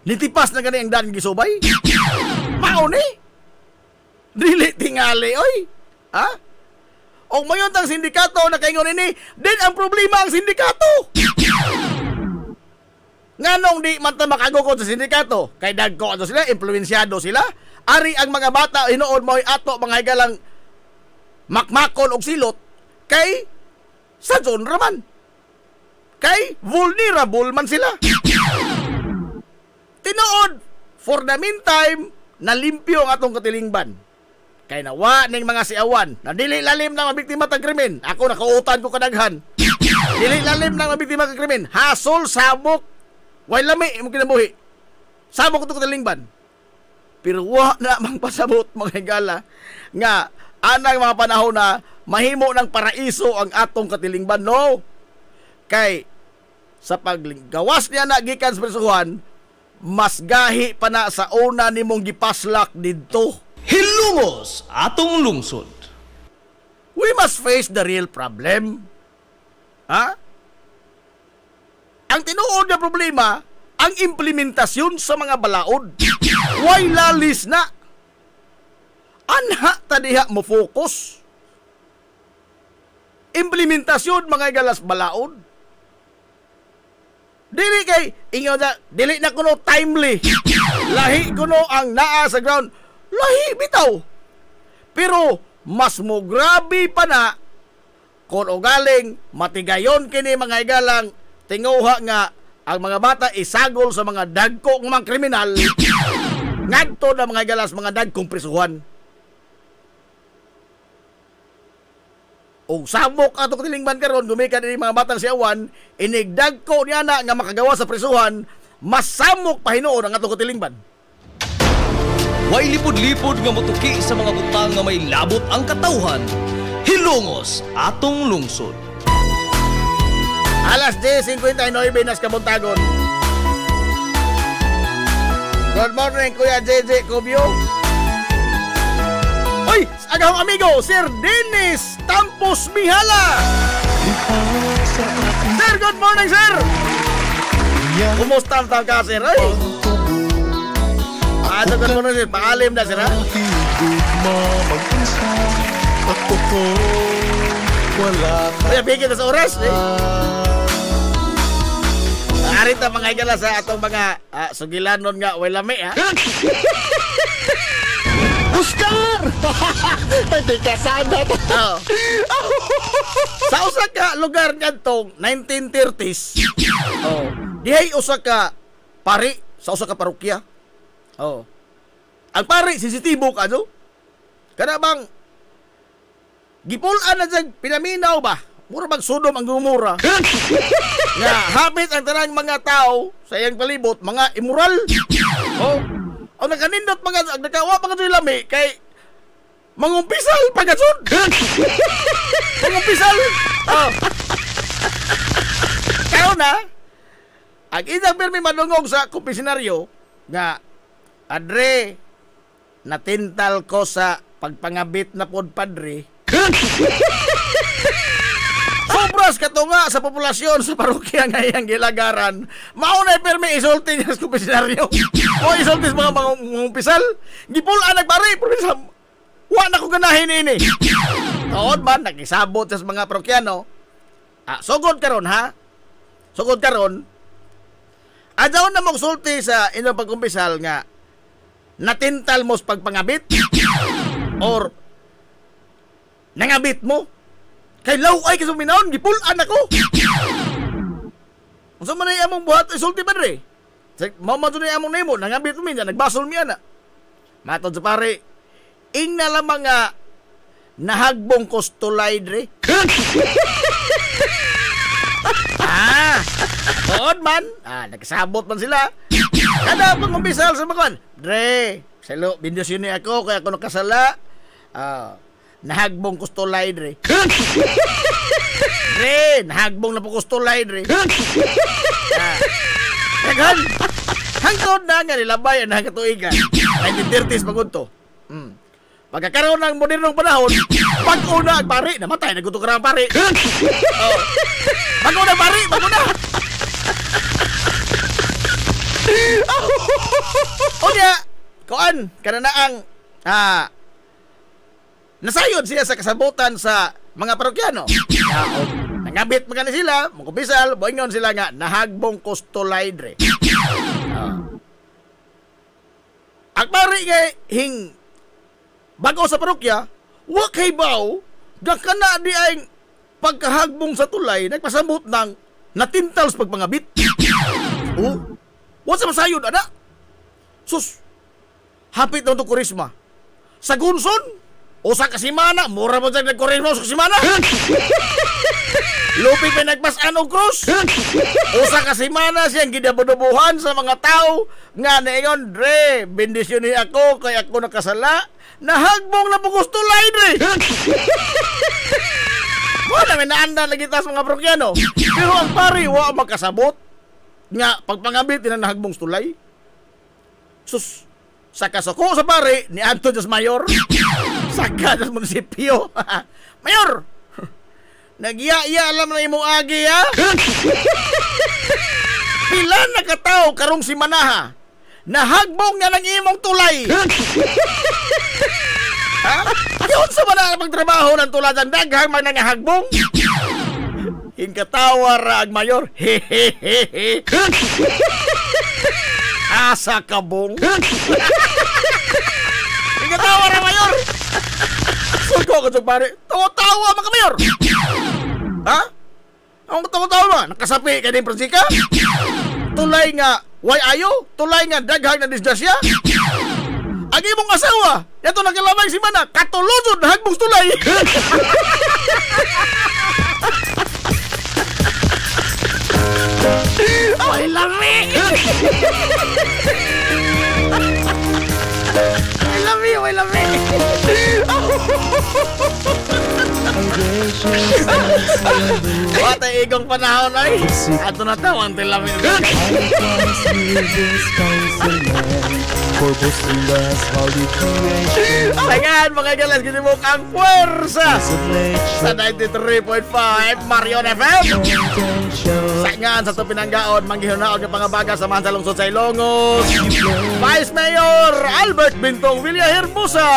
Nitipas na gani ang daan nga gisubay. Mao ni. Dili tingali oy. Og mayon tang sindikato na kaingon ini, din ang problema ang sindikato. Nganong di man ta makagukod sa sindikato? Kay dagko ato sila, impluwensyado sila. Ari ang mga bata hinuod mo ato mga higalang makmakon og silot kay sa genre man. Kay vulnerable man sila. Tinuod, for the meantime, nalimpyo ang atong katilingban. Kay nawa ning mga siawan, na dili lalim na mabiktima tag krimen. Ako nakautan ko kadaghan. Dili lalim na mabiktima tag krimen. Hasol, sabok, way lami mo kinabuhi. Sabok ko katilingban. Pero wa na mang pasabot mga higala nga anang mga panahon na mahimo ng paraiso ang atong katilingban. No. Kay sa paggawas niya na gikan sa prisuhan, mas gahi pa na sa una nimong gipaslak didto. Hilungos atong lungsod. We must face the real problem. Ang tinuod na problema, ang implementasyon sa mga balaod. Why lalis na? Anha tadiha mo focus. Implementasyon mga galas balaod. Dili kay ingaw na, dili na kuno timely. Lahi kuno ang naa sa ground. Lahi bitaw. Pero mas mo grabe pa na kung ugaling matigayon kini mga igalang tinguha nga ang mga bata isagol sa mga dagko ng mga kriminal ngadto na mga igalas mga dagkong prisuhan. O sabok ato katilingban karon gumikan ini mga batang siawan inigdag ko niya na nga makagawa sa prisuhan mas samok pa hinuon ang ato katilingban. Way lipod-lipod nga motuki sa mga butang nga may labot ang katawhan. Hilungos atong lungsod. Alas 10:59 nas kabuntagon. Good morning Kuya JJ Cubio. Oy, agahong amigo, Sir Dennis Tampos Mihala. Sir, good morning, sir. Kumusta ang ka, sir? Ay, Ato ka mo na paalim na sila. Higugma mag-isa. Ako ko, wala ka. Kaya bigyan na sa oras. Arita mga higala sa atong mga sugilanon nga way lami ha. Oscar! Pwede ka sana. Sa usa ka lugar ngadtong 1930s. Dihay usa ka pari sa usa ka parokya. Ang pari sensitibo ka no? Kana bang gipulan na dyan, pinaminaw ba? Mura magsudom ang gumura. Nga, habit ang tanang mga tao sa iyang palibot, mga immoral. Ang nakanindot mga, ang nakawa mga ito'y lami, kay mangumpisal pagkasod. Mangumpisal. Kaya na, ang isang pirmi madungog sa kumpisinaryo, nga, Adre, natintal ko sa pagpangabit na pod padre. Sobras katunga sa populasyon sa parokya ngayang gilagaran. Maunay permi isulti niya sa kumpisinaryo. O isulti sa mga mangumpisal. Gipulaan nagpari. Wa na ko ganahin ini. Noon ba, nakisabot sa mga parokyano. Sugod karon ha? Sugod karon. Adaw na magsulti sa inyong pagkumpisal nga natintal mo sa pagpangabit or nangabit mo. Kay law ay kasuminaon, gipulan ako. Unsa man ay among buhat isulti ba dre? Mama to ni among nemo, nangabit mo minsan, nagbasol mi ana. Matod sa pare, ing na lamang nga nahagbong kostulay dre. Doon man, nagkasabot man sila. Kada pang umbisal sa mga dre, salo, bindisyon ni ako, kaya ako nakasala. Nahagbong kustulay, dre. Dre, nahagbong na po kustulay, dre. Naghan, hangtod na nga nilabay ang nakatuigan. 1930s pagunto. Pagkakaroon ng modernong panahon, pag-una ang pari, namatay, nagutukarang pari. Pag-una pari, pag-una. O niya, kuan, kananaang, nasayod siya sa kasabutan sa mga parokyano. Nangabit mga ni sila, mungkupisal, boingon sila nga, nahagbong kustulay, dre. Ang pari nga hing bago sa parokya, wakay baw, gakana di ay pagkahagbong sa tulay, nagpasabot ng natintal sa pagpangabit. What's sa masayod, ana? Sus, hapit na ito kurisma. Sa Gunson, o sa kasimana, mura mo dyan nagkurisma sa kasimana. Lupi pa nagpasan o krus. O sa kasimana siyang gidabudubuhan sa mga tao nga naingon, dre, bendisyon ni ako, kaya ako nakasala. Nahagbong na po kustulay, dre. Wala, may naanda lagi tayo sa mga parokyano. Pero ang pari, wa magkasabot. Nga, pagpangabit, nahagbong stulay. Sus, sa kasoko sa pari, ni Anton Diyos Mayor. Saka sa munisipyo. Mayor, nagyaya alam na imong agi, ha? Pila na katao karong si Manaha. Nahagbong nga ng imong tulay. Ha? Yun sa mana pagtrabaho ng tulad ng daghang man nangahagbong. Hinkatawa ra ang mayor. Hehehehe. Asa kabong. Hinkatawa ra mayor. Suko ka sa pare. Tawa-tawa mga mayor. Ha? Ang tawa-tawa ba? Nakasapi ka din Fransika? Tulay nga way ayo? Tulay nga daghang na disgrasya? Ang imong asawa, yato nagkalamay si Mana, katulunod na hagbong tulay. Way lami. Way lami. What ay igong panahon ay. Ato na tawang tilamin. Sayangan mga galas kinimok ang puwersa sa 93.5 Marion FM. Sayangan sa tupinanggaon manggihunaon ng pangabaga sa mga lungsod sa Ilongos. Vice Mayor Albert Bintong Villahermosa.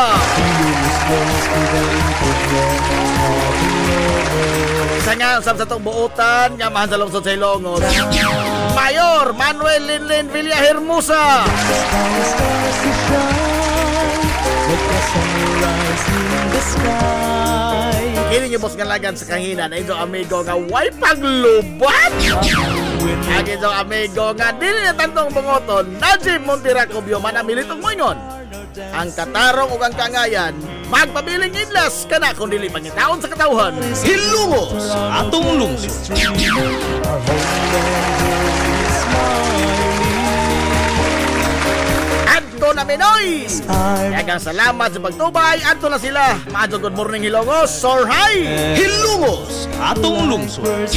Sayangan sa itong buutan nga mahal sa lungsod sa Ilongos. Mayor Manuel Linlin Villahermosa. Kini niyo boss ngalagan sa kahinan ay do amigo nga way paglubat. Agi do amigo nga dili na tantong bungoton Najib Montiracobio manamilitong moingon. Ang katarong ug ang kangayan magpabiling idlas kana kun dili pangitaon sa katawhan. Hilungos atong lungsod. Adto na Minoy. Daghang salamat sa pagtubay. Adto na sila. Maadto good morning Hilongos. Sorhay. Hilungos atong lungsod.